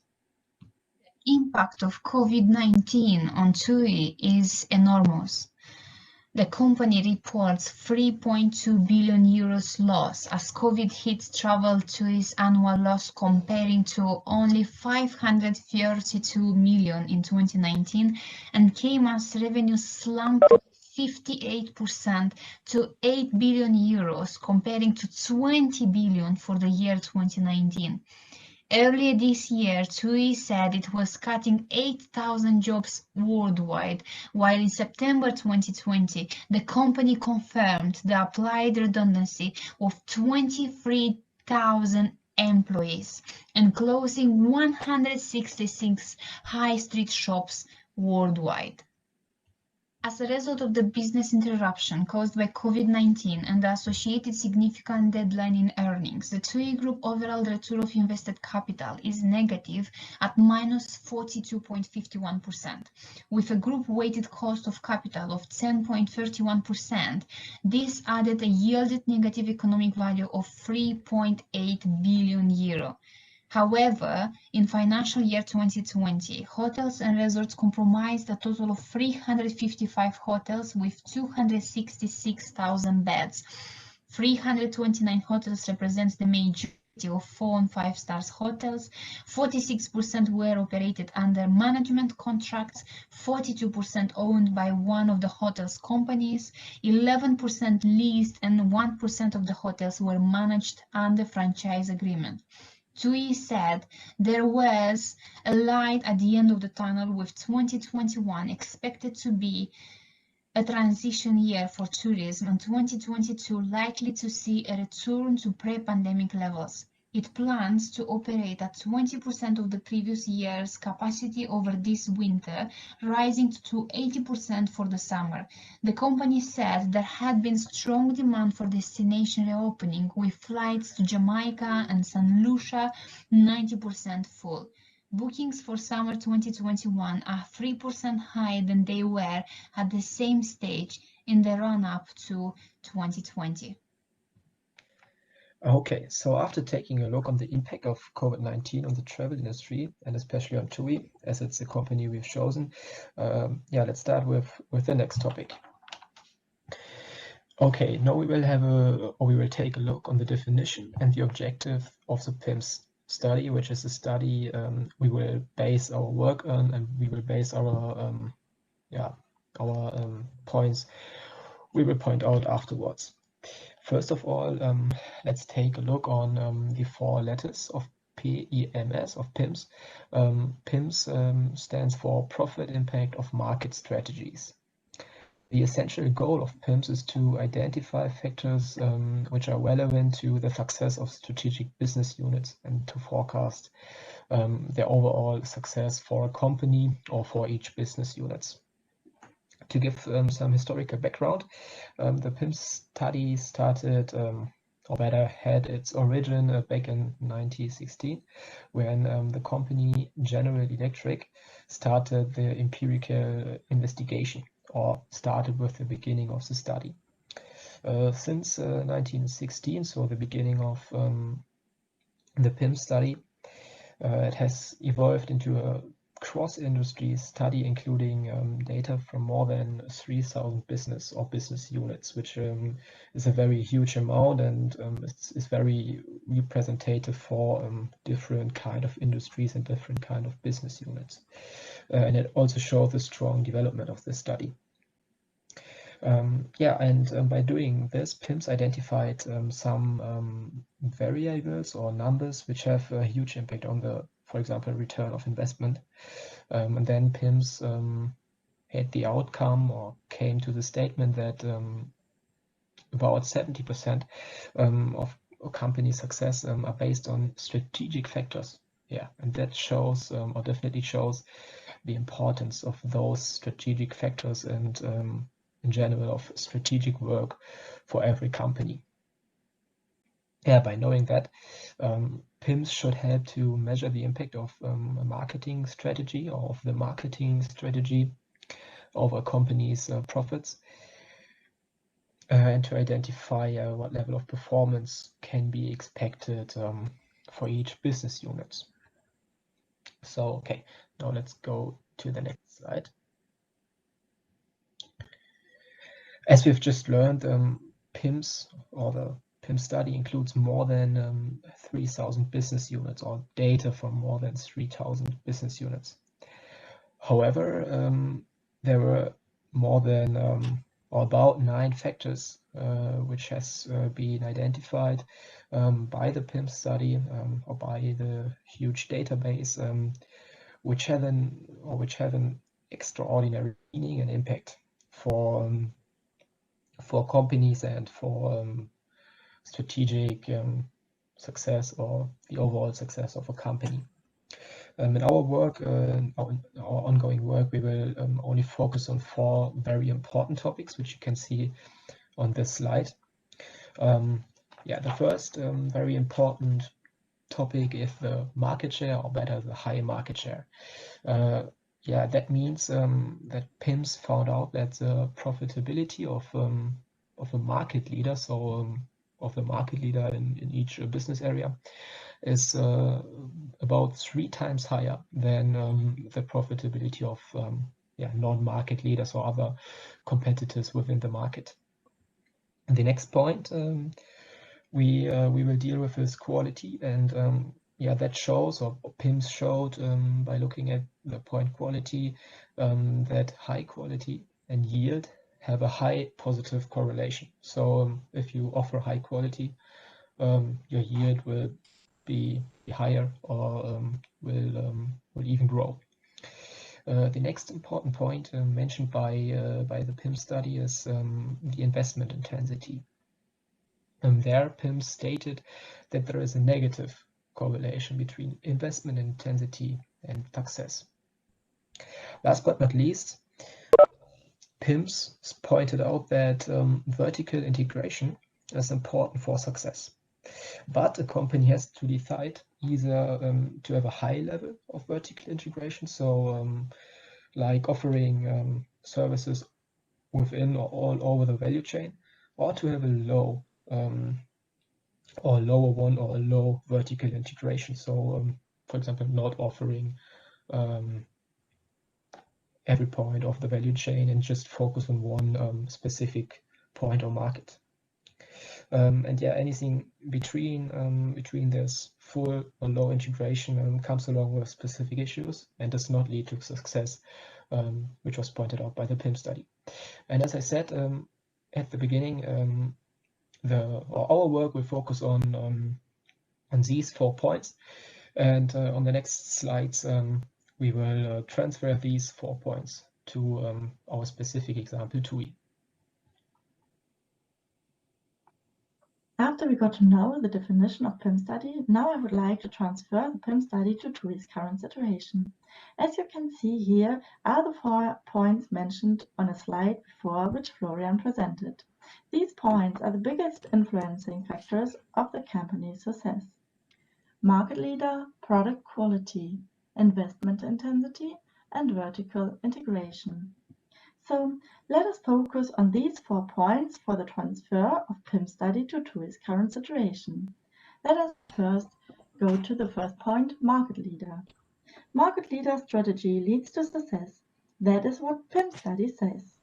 [SPEAKER 22] The impact of COVID-19 on TUI is enormous. The company reports 3.2 billion euros loss as COVID hit travel TUI's annual loss, comparing to only 532 million in 2019, and came as revenue slumped 58% to 8 billion euros, comparing to 20 billion for the year 2019. Earlier this year, TUI said it was cutting 8,000 jobs worldwide, while in September 2020, the company confirmed the applied redundancy of 23,000 employees and closing 166 high street shops worldwide. As a result of the business interruption caused by COVID-19 and the associated significant deadline in earnings, the TUI Group overall return of invested capital is negative at minus 42.51%. With a group-weighted cost of capital of 10.31%, this added a yielded negative economic value of 3.8 billion euro. However, in financial year 2020, hotels and resorts comprised a total of 355 hotels with 266,000 beds. 329 hotels represents the majority of 4 and 5 stars hotels. 46% were operated under management contracts, 42% owned by one of the hotel's companies, 11% leased, and 1% of the hotels were managed under franchise agreement. TUI said there was a light at the end of the tunnel, with 2021 expected to be a transition year for tourism and 2022 likely to see a return to pre-pandemic levels. It plans to operate at 20% of the previous year's capacity over this winter, rising to 80% for the summer. The company said there had been strong demand for destination reopening, with flights to Jamaica and St. Lucia 90% full. Bookings for summer 2021 are 3% higher than they were at the same stage in the run-up to 2020.
[SPEAKER 2] Okay, so after taking a look on the impact of COVID-19 on the travel industry, and especially on TUI, as it's the company we've chosen, let's start with the next topic. Okay, now we will take a look on the definition and the objective of the PIMS study, which is a study we will base our work on, and we will base our points we will point out afterwards. First of all, let's take a look on the 4 letters of PEMS, of PIMS. PIMS stands for Profit Impact of Market Strategies. The essential goal of PIMS is to identify factors which are relevant to the success of strategic business units and to forecast their overall success for a company or for each business units. To give some historical background, the PIMS study started, or better, had its origin back in 1916, when the company General Electric started the empirical investigation, or started with the beginning of the study. Since 1916, so the beginning of the PIMS study, it has evolved into a cross-industry study, including data from more than 3,000 business units, which is a very huge amount, and it's very representative for different kind of industries and different kind of business units. And it also shows the strong development of this study. By doing this, PIMS identified some variables or numbers which have a huge impact on the, for example, return of investment. And then PIMS had the outcome, or came to the statement, that about 70% of a company success are based on strategic factors. Yeah, and that shows, or definitely shows, the importance of those strategic factors and in general of strategic work for every company. Yeah, by knowing that, PIMS should help to measure the impact of a marketing strategy, or of the marketing strategy over a company's profits, and to identify what level of performance can be expected for each business unit. So, okay, now let's go to the next slide. As we've just learned, PIMS, or the PIMS study, includes more than 3,000 business units, or data from more than 3,000 business units. However, there were more than or about 9 factors which has been identified by the PIMS study or by the huge database, which have an extraordinary meaning and impact for companies and for strategic success or the overall success of a company. In our work, our ongoing work, we will only focus on 4 very important topics, which you can see on this slide. The first very important topic is the market share, or better, the high market share. That means that PIMS found out that the profitability of a market leader, so of the market leader in each business area, is about 3 times higher than the profitability of non-market leaders or other competitors within the market. And the next point we will deal with is quality, and that shows, or PIMS showed by looking at the point quality, that high quality and yield have a high positive correlation. So if you offer high quality, your yield will be higher or will even grow. The next important point mentioned by the PIMS study is the investment intensity. There, PIMS stated that there is a negative correlation between investment intensity and success. Last but not least, PIMS pointed out that vertical integration is important for success. But a company has to decide either to have a high level of vertical integration, so like offering services within or all over the value chain, or to have a low or lower one, or a low vertical integration. So, for example, not offering every point of the value chain and just focus on one specific point or market. Anything between this full or low integration comes along with specific issues and does not lead to success, which was pointed out by the PIMS study. And as I said at the beginning, our work will focus on these 4 points, and on the next slides we will transfer these 4 points to our specific example, TUI.
[SPEAKER 3] After we got to know the definition of PIMS study, now I would like to transfer the PIMS study to TUI's current situation. As you can see here are the 4 points mentioned on a slide before, which Florian presented. These points are the biggest influencing factors of the company's success: market leader, product quality, investment intensity, and vertical integration. So let us focus on these 4 points for the transfer of PIMS study to TUI's current situation. Let us first go to the first point, market leader. Market leader strategy leads to success. That is what PIMS study says.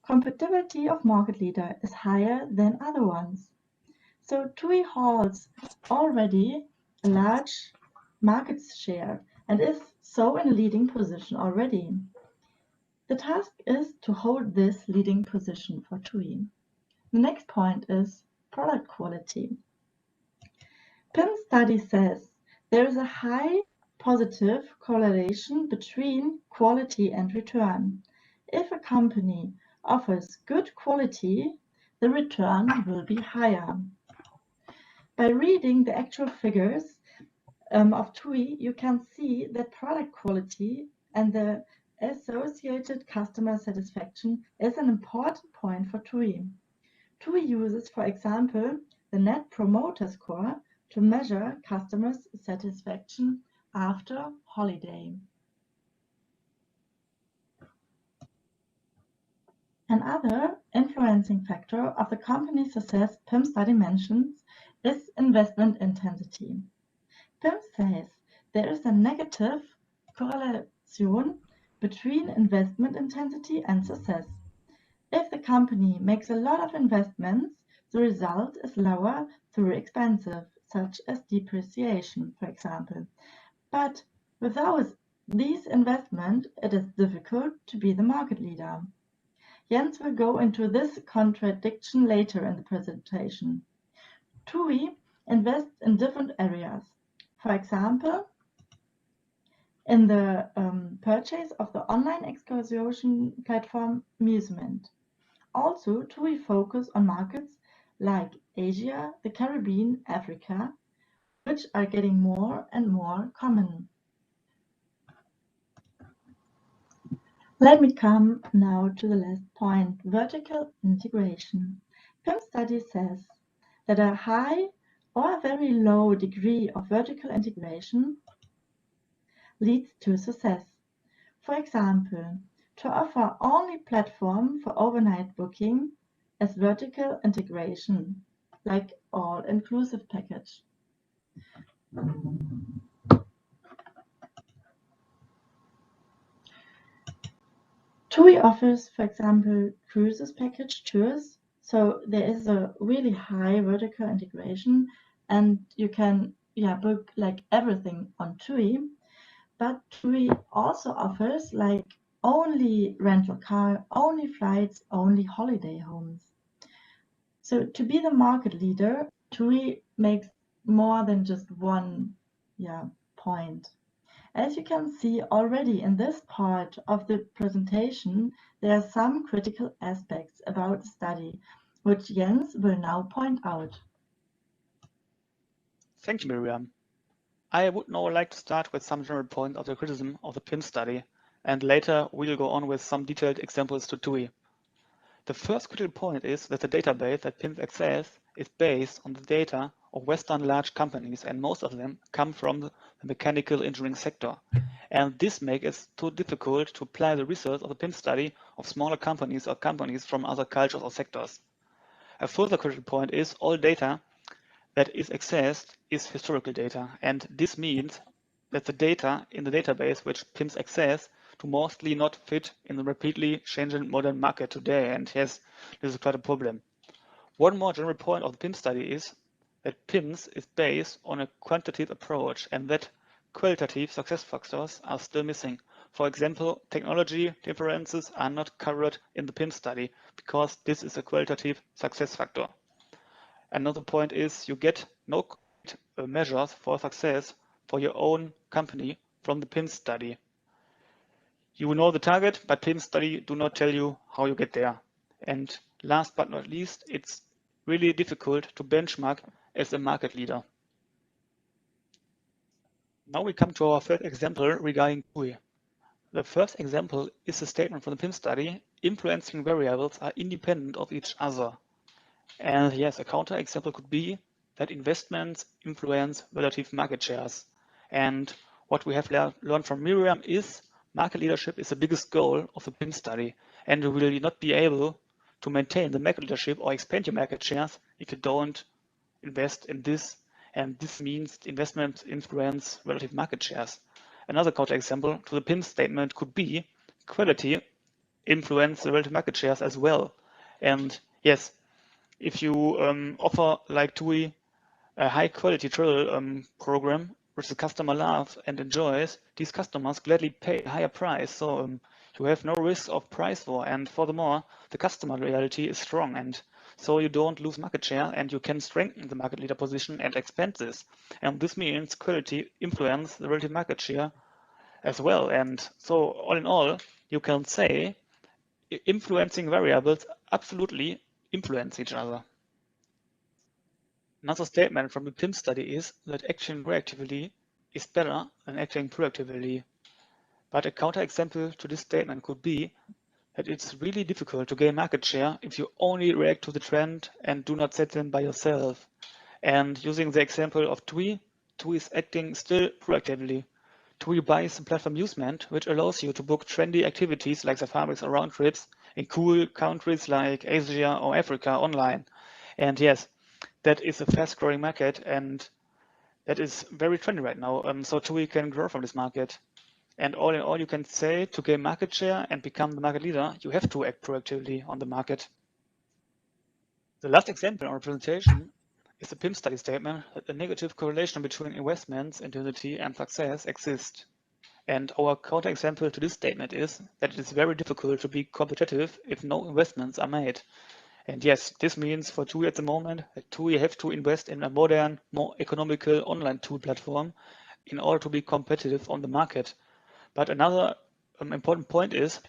[SPEAKER 3] Compatibility of market leader is higher than other ones. So TUI holds already a large market share and is so in a leading position already. The task is to hold this leading position for TUI. The next point is product quality. PIMS study says there is a high positive correlation between quality and return. If a company offers good quality, the return will be higher. By reading the actual figures of TUI, you can see that product quality and the associated customer satisfaction is an important point for TUI. TUI uses, for example, the Net Promoter Score to measure customers' satisfaction after holiday. Another influencing factor of the company's success PIMS study mentions is investment intensity. PIMS says there is a negative correlation between investment intensity and success. If the company makes a lot of investments, the result is lower through expenses, such as depreciation, for example. But without these investments, it is difficult to be the market leader. Jens will go into this contradiction later in the presentation. TUI invests in different areas. For example, in the purchase of the online excursion platform Musement. Also, TUI focus on markets like Asia, the Caribbean, Africa, which are getting more and more common. Let me come now to the last point, vertical integration. PIM study says that a high or a very low degree of vertical integration leads to success. For example, to offer only platform for overnight booking as vertical integration, like all-inclusive package. TUI offers, for example, cruises package tours. So there is a really high vertical integration and you can book like everything on TUI. But TUI also offers like only rental car, only flights, only holiday homes. So to be the market leader, TUI makes more than just one point. As you can see already in this part of the presentation, there are some critical aspects about the study, which Jens will now point out.
[SPEAKER 4] Thank you, Miriam. I would now like to start with some general points of the criticism of the PIM study, and later we'll go on with some detailed examples to TUI. The first critical point is that the database that PIM access is based on the data of Western large companies, and most of them come from the mechanical engineering sector. And this makes it too difficult to apply the results of the PIM study of smaller companies or companies from other cultures or sectors. A further critical point is all data that is accessed is historical data, and this means that the data in the database which PIMs access to mostly not fit in the rapidly changing modern market today, and yes, this is quite a problem. One more general point of the PIM study is that PIMs is based on a quantitative approach and that qualitative success factors are still missing. For example, technology differences are not covered in the PIM study because this is a qualitative success factor. Another point is you get no measures for success for your own company from the PIM study. You know the target, but PIM study do not tell you how you get there. And last but not least, it's really difficult to benchmark as a market leader. Now we come to our third example regarding TUI. The first example is a statement from the PIM study, influencing variables are independent of each other. And yes, a counter example could be that investments influence relative market shares. And what we have learned from Miriam is market leadership is the biggest goal of the PIM study. And you will not be able to maintain the market leadership or expand your market shares if you don't invest in this. And this means investments influence relative market shares. Another counter example to the PIM statement could be quality influence the relative market shares as well. And yes, if you offer like TUI a high quality travel program which the customer loves and enjoys, these customers gladly pay a higher price. So you have no risk of price war, and furthermore, the customer loyalty is strong, and so you don't lose market share and you can strengthen the market leader position and expand this. And this means quality influence the relative market share as well. And so all in all, you can say influencing variables absolutely influence each other. Another statement from the PIM study is that acting reactively is better than acting proactively. But a counterexample to this statement could be that it's really difficult to gain market share if you only react to the trend and do not set them by yourself. And using the example of TUI, TUI is acting still proactively. TUI buys the platform Musement, which allows you to book trendy activities like safaris or round trips in cool countries like Asia or Africa online. And yes, that is a fast-growing market, and that is very trendy right now. So TUI can grow from this market. And all in all, you can say to gain market share and become the market leader, you have to act proactively on the market. The last example in our presentation is the PIM study statement that a negative correlation between investments, intensity, and success exists. And our counterexample to this statement is that it is very difficult to be competitive if no investments are made. And yes, this means for TUI at the moment that TUI have to invest in a modern, more economical online tool platform in order to be competitive on the market. But another important point is,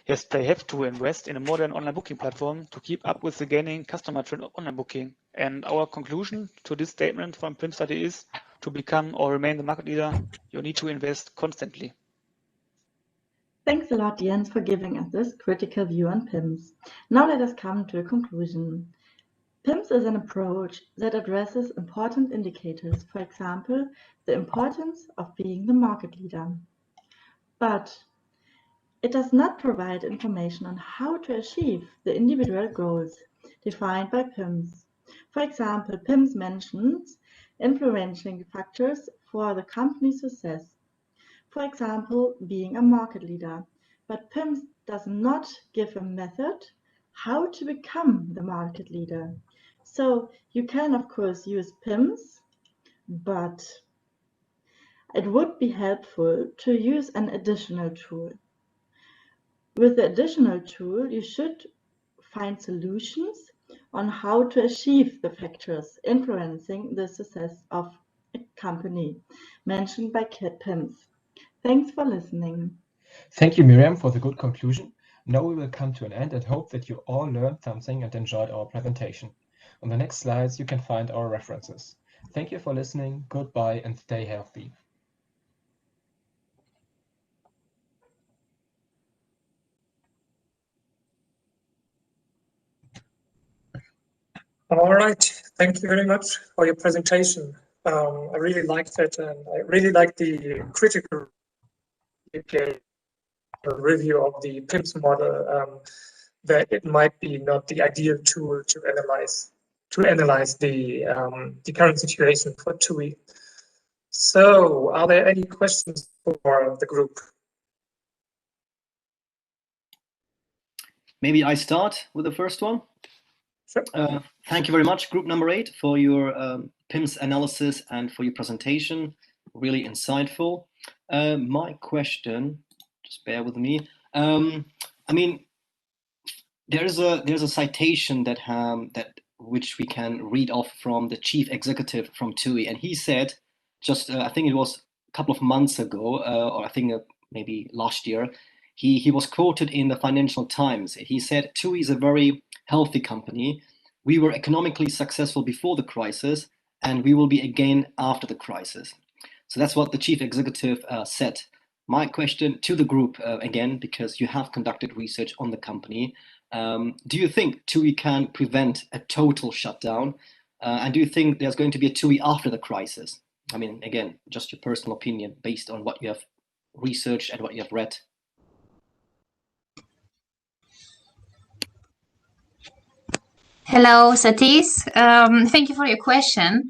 [SPEAKER 4] yes, they have to invest in a modern online booking platform to keep up with the gaining customer trend of online booking. And our conclusion to this statement from PIM study is, to become or remain the market leader, you need to invest constantly.
[SPEAKER 3] Thanks a lot, Jens, for giving us this critical view on PIMS. Now let us come to a conclusion. PIMS is an approach that addresses important indicators, for example, the importance of being the market leader. But it does not provide information on how to achieve the individual goals defined by PIMS. For example, PIMS mentions influencing factors for the company's success. For example, being a market leader, but PIMS does not give a method how to become the market leader. So you can, of course, use PIMS, but it would be helpful to use an additional tool. With the additional tool, you should find solutions on how to achieve the factors influencing the success of a company mentioned by PIMS. Thanks for listening.
[SPEAKER 2] Thank you, Miriam, for the good conclusion. Now we will come to an end and hope that you all learned something and enjoyed our presentation. On the next slides, you can find our references. Thank you for listening, goodbye, and stay healthy.
[SPEAKER 1] All right, thank you very much for your presentation. I really liked it, and I really like the critical review of the PIMS model, that it might be not the ideal tool to analyze the current situation for TUI. So, are there any questions for the group?
[SPEAKER 7] Maybe I start with the first one.
[SPEAKER 1] Sure.
[SPEAKER 7] Thank you very much, group number 8, for your PIMS analysis and for your presentation. Really insightful. My question, just bear with me. I mean, there's a citation that which we can read off from the chief executive from TUI, and he said, just I think it was a couple of months ago, or I think maybe last year, he was quoted in the Financial Times. He said, TUI is a very healthy company. We were economically successful before the crisis, and we will be again after the crisis. So that's what the chief executive said. My question to the group, again, because you have conducted research on the company, do you think TUI can prevent a total shutdown? And do you think there's going to be a TUI after the crisis? I mean, again, just your personal opinion based on what you have researched and what you have read.
[SPEAKER 6] Hello, Satis. Thank you for your question.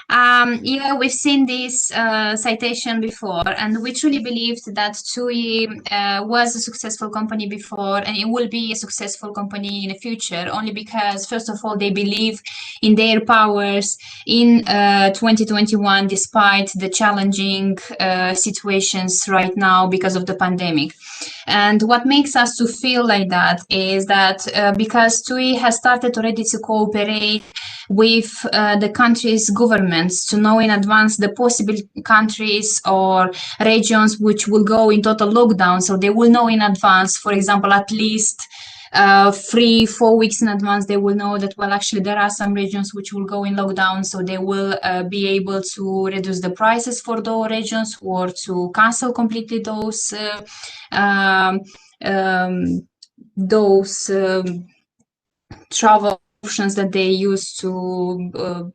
[SPEAKER 6] Yeah, we've seen this citation before, and we truly believed that TUI was a successful company before, and it will be a successful company in the future, only because, first of all, they believe in their powers in 2021, despite the challenging situations right now because of the pandemic. And what makes us to feel like that is that because TUI has started already to cooperate with the country's governments to know in advance the possible countries or regions which will go in total lockdown. So they will know in advance, for example, at least 3-4 weeks in advance, they will know that, well, actually there are some regions which will go in lockdown, so they will be able to reduce the prices for those regions or to cancel completely those travel options that they use to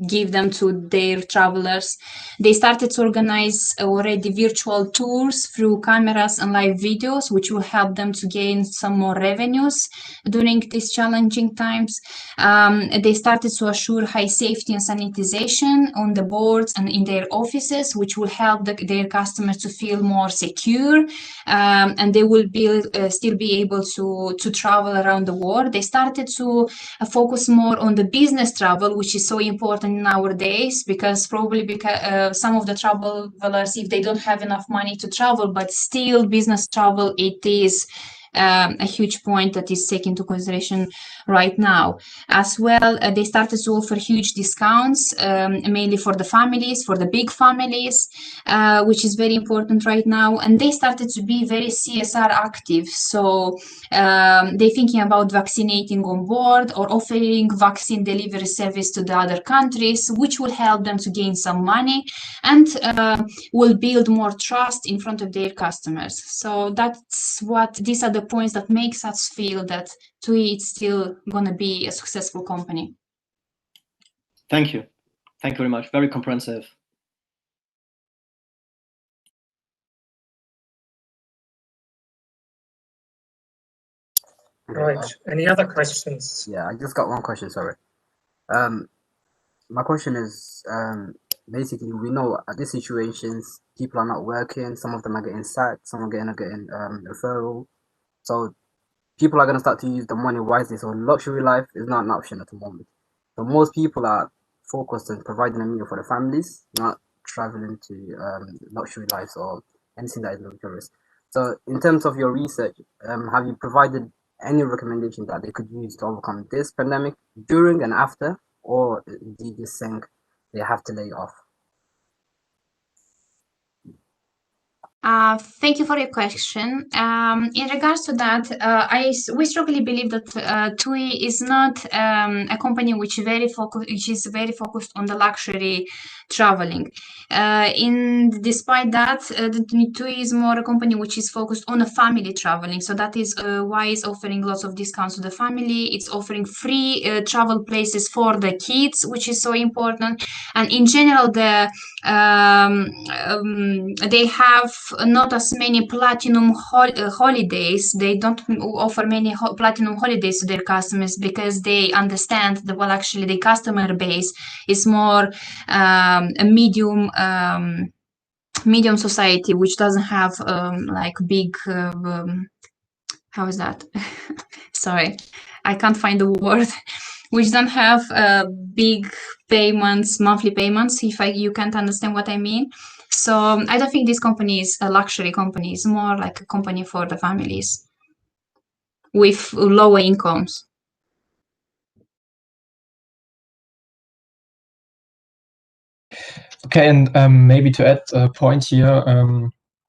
[SPEAKER 6] give them to their travelers. They started to organize already virtual tours through cameras and live videos, which will help them to gain some more revenues during these challenging times. They started to assure high safety and sanitization on the boards and in their offices, which will help their customers to feel more secure, and they will still be able to travel around the world. They started to focus more on the business travel, which is so important in nowadays, because probably some of the travelers, if they don't have enough money to travel, but still business travel, it is a huge point that is taken into consideration right now. As well, they started to offer huge discounts, mainly for the families, for the big families, which is very important right now. And they started to be very CSR active. So they're thinking about vaccinating on board or offering vaccine delivery service to the other countries, which will help them to gain some money and will build more trust in front of their customers. So these are the points that makes us feel that TUI is still going to be a successful company.
[SPEAKER 7] Thank you. Thank you very much. Very comprehensive.
[SPEAKER 1] Right. Any other questions?
[SPEAKER 9] Yeah, I just got one question, sorry. My question is, basically, we know at these situations, people are not working, some of them are getting sacked, some are getting referral. So people are going to start to use the money wisely. So luxury life is not an option at the moment. So most people are focused on providing a meal for the families, not traveling to luxury lives or anything that is luxurious. So in terms of your research, have you provided any recommendation that they could use to overcome this pandemic during and after, or do you just think they have to lay off?
[SPEAKER 6] Thank you for your question. In regards to that, we strongly believe that TUI is not a company which is very focused on the luxury traveling. Despite that, TUI is more a company which is focused on a family traveling. So that is why it's offering lots of discounts to the family. It's offering free travel places for the kids, which is so important. And in general, they have not as many platinum holidays. They don't offer many platinum holidays to their customers because they understand that, well, actually the customer base is more a medium society, which doesn't have like big how is that? Sorry, I can't find the word. Which don't have big payments, monthly payments, if you can't understand what I mean. So I don't think this company is a luxury company. It's more like a company for the families with lower incomes.
[SPEAKER 2] Okay, and maybe to add a point here,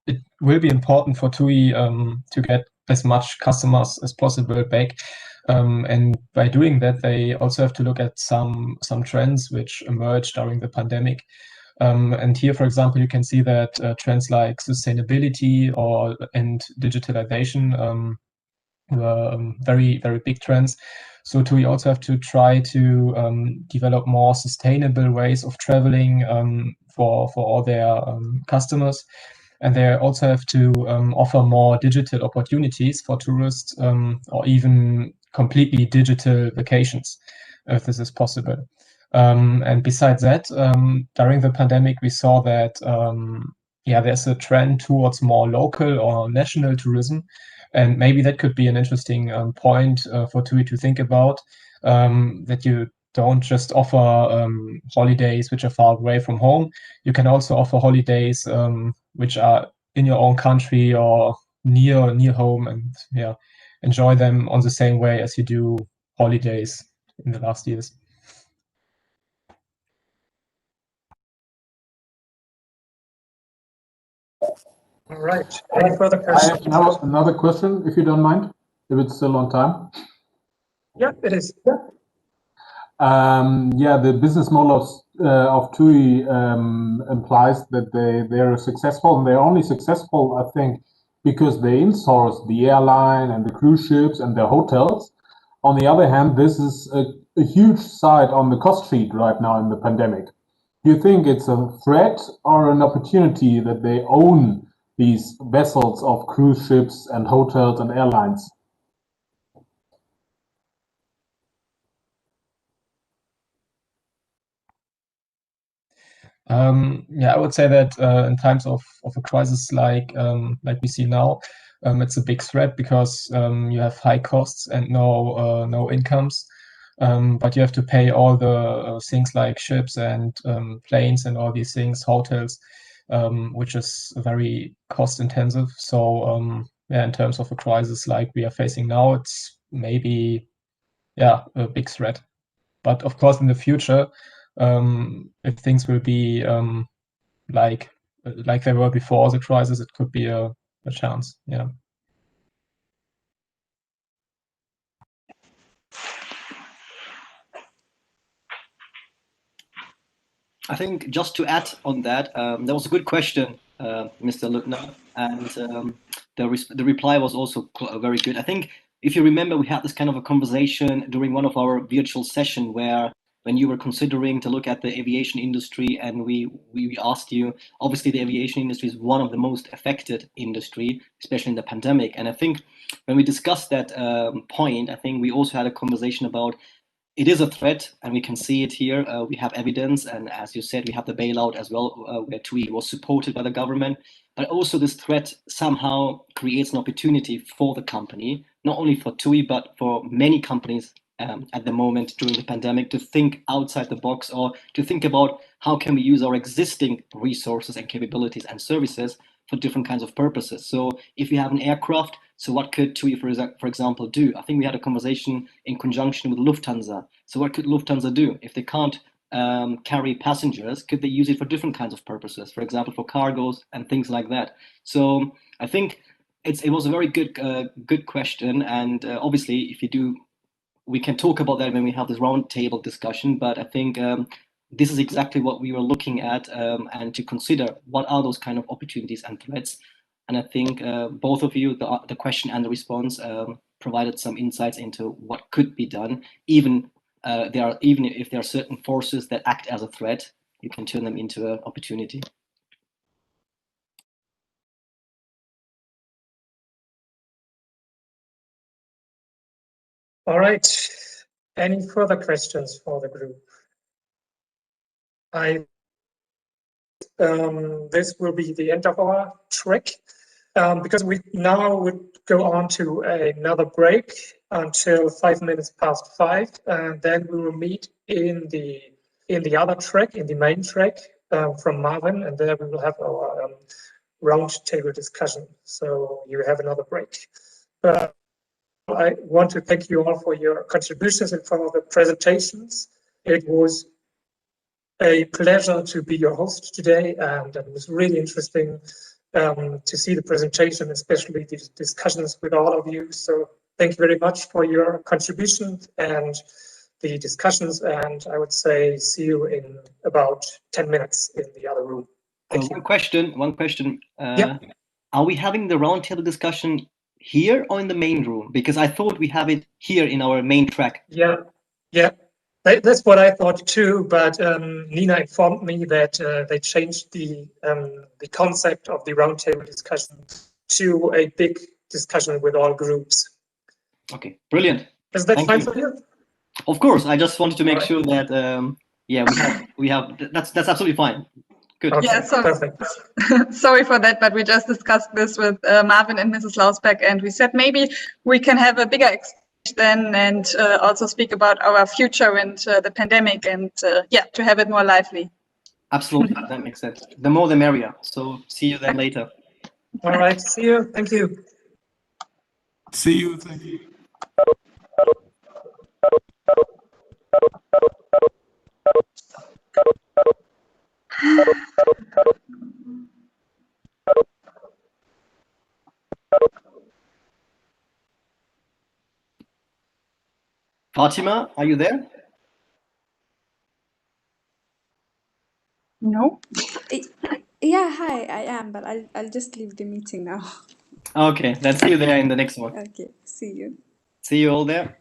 [SPEAKER 2] it will be important for TUI to get as much customers as possible back. And by doing that, they also have to look at some trends which emerged during the pandemic. And here, for example, you can see that trends like sustainability and digitalization were very, very big trends. So TUI also have to try to develop more sustainable ways of traveling for all their customers. And they also have to offer more digital opportunities for tourists or even completely digital vacations, if this is possible. And besides that, during the pandemic, we saw that there's a trend towards more local or national tourism. And maybe that could be an interesting point for TUI to think about, that you don't just offer holidays which are far away from home. You can also offer holidays which are in your own country or near home, and enjoy them on the same way as you do holidays in the last years.
[SPEAKER 1] All right. Any further questions?
[SPEAKER 5] I have another question, if you don't mind, if it's still on time.
[SPEAKER 1] Yeah, it is.
[SPEAKER 5] The business model of TUI implies that they're successful, and they're only successful, I think, because they insource the airline and the cruise ships and the hotels. On the other hand, this is a huge side on the cost sheet right now in the pandemic. Do you think it's a threat or an opportunity that they own these vessels of cruise ships and hotels and airlines?
[SPEAKER 2] I would say that in times of a crisis like we see now, it's a big threat because you have high costs and no incomes. but you have to pay all the things like ships and planes and all these things, hotels, which is very cost intensive. So yeah, in terms of a crisis like we are facing now, it's maybe a big threat. But of course, in the future, if things will be like they were before the crisis, it could be a chance. Yeah.
[SPEAKER 7] I think just to add on that, that was a good question, Mr. Lutner, and the reply was also very good. I think if you remember, we had this kind of a conversation during one of our virtual session where when you were considering to look at the aviation industry, and we asked you, obviously the aviation industry is one of the most affected industry, especially in the pandemic. And I think when we discussed that point, I think we also had a conversation about it is a threat, and we can see it here. We have evidence, and as you said, we have the bailout as well, where TUI was supported by the government. But also this threat somehow creates an opportunity for the company, not only for TUI, but for many companies at the moment during the pandemic, to think outside the box, or to think about how can we use our existing resources and capabilities and services for different kinds of purposes. So if you have an aircraft, so what could TUI, for example, do? I think we had a conversation in conjunction with Lufthansa. So what could Lufthansa do? If they can't carry passengers, could they use it for different kinds of purposes? For example, for cargos and things like that. So I think it was a very good question. And obviously, if you do, we can talk about that when we have this roundtable discussion. But I think this is exactly what we were looking at, and to consider what are those kind of opportunities and threats. And I think both of you, the question and the response, provided some insights into what could be done. Even if there are certain forces that act as a threat, you can turn them into an opportunity.
[SPEAKER 1] All right. Any further questions for the group? This will be the end of our track, because we now would go on to another break until 5 minutes past 5, and then we will meet in the other track, in the main track, from Marvin, and there we will have our round table discussion. So you have another break. I want to thank you all for your contributions and for the presentations. It was a pleasure to be your host today, and it was really interesting to see the presentation, especially the discussions with all of you. So thank you very much for your contributions and the discussions, and I would say see you in about 10 minutes in the other room. Thank you.
[SPEAKER 7] One question. Are we having the roundtable discussion here or in the main room? Because I thought we have it here in our main track.
[SPEAKER 1] Yeah. That's what I thought too, but Nina informed me that they changed the concept of the roundtable discussion to a big discussion with all groups.
[SPEAKER 7] Okay, brilliant.
[SPEAKER 1] Is that fine for you?
[SPEAKER 7] Of course. I just wanted to make sure that we have that's absolutely fine. Good.
[SPEAKER 8] Okay, yeah, so perfect. Sorry for that, but we just discussed this with Marvin and Mrs. Lausbeck, and we said maybe we can have a bigger then and also speak about our future and the pandemic, and to have it more lively.
[SPEAKER 7] Absolutely, that makes sense. The more the merrier. So see you then later.
[SPEAKER 1] All right, see you. Thank you.
[SPEAKER 21] See you. Thank you.
[SPEAKER 7] Fatima, are you there?
[SPEAKER 8] No.
[SPEAKER 13] Yeah, hi, I am, but I'll just leave the meeting now.
[SPEAKER 7] Okay, then see you there in the next one.
[SPEAKER 13] Okay, see you.
[SPEAKER 7] See you all there.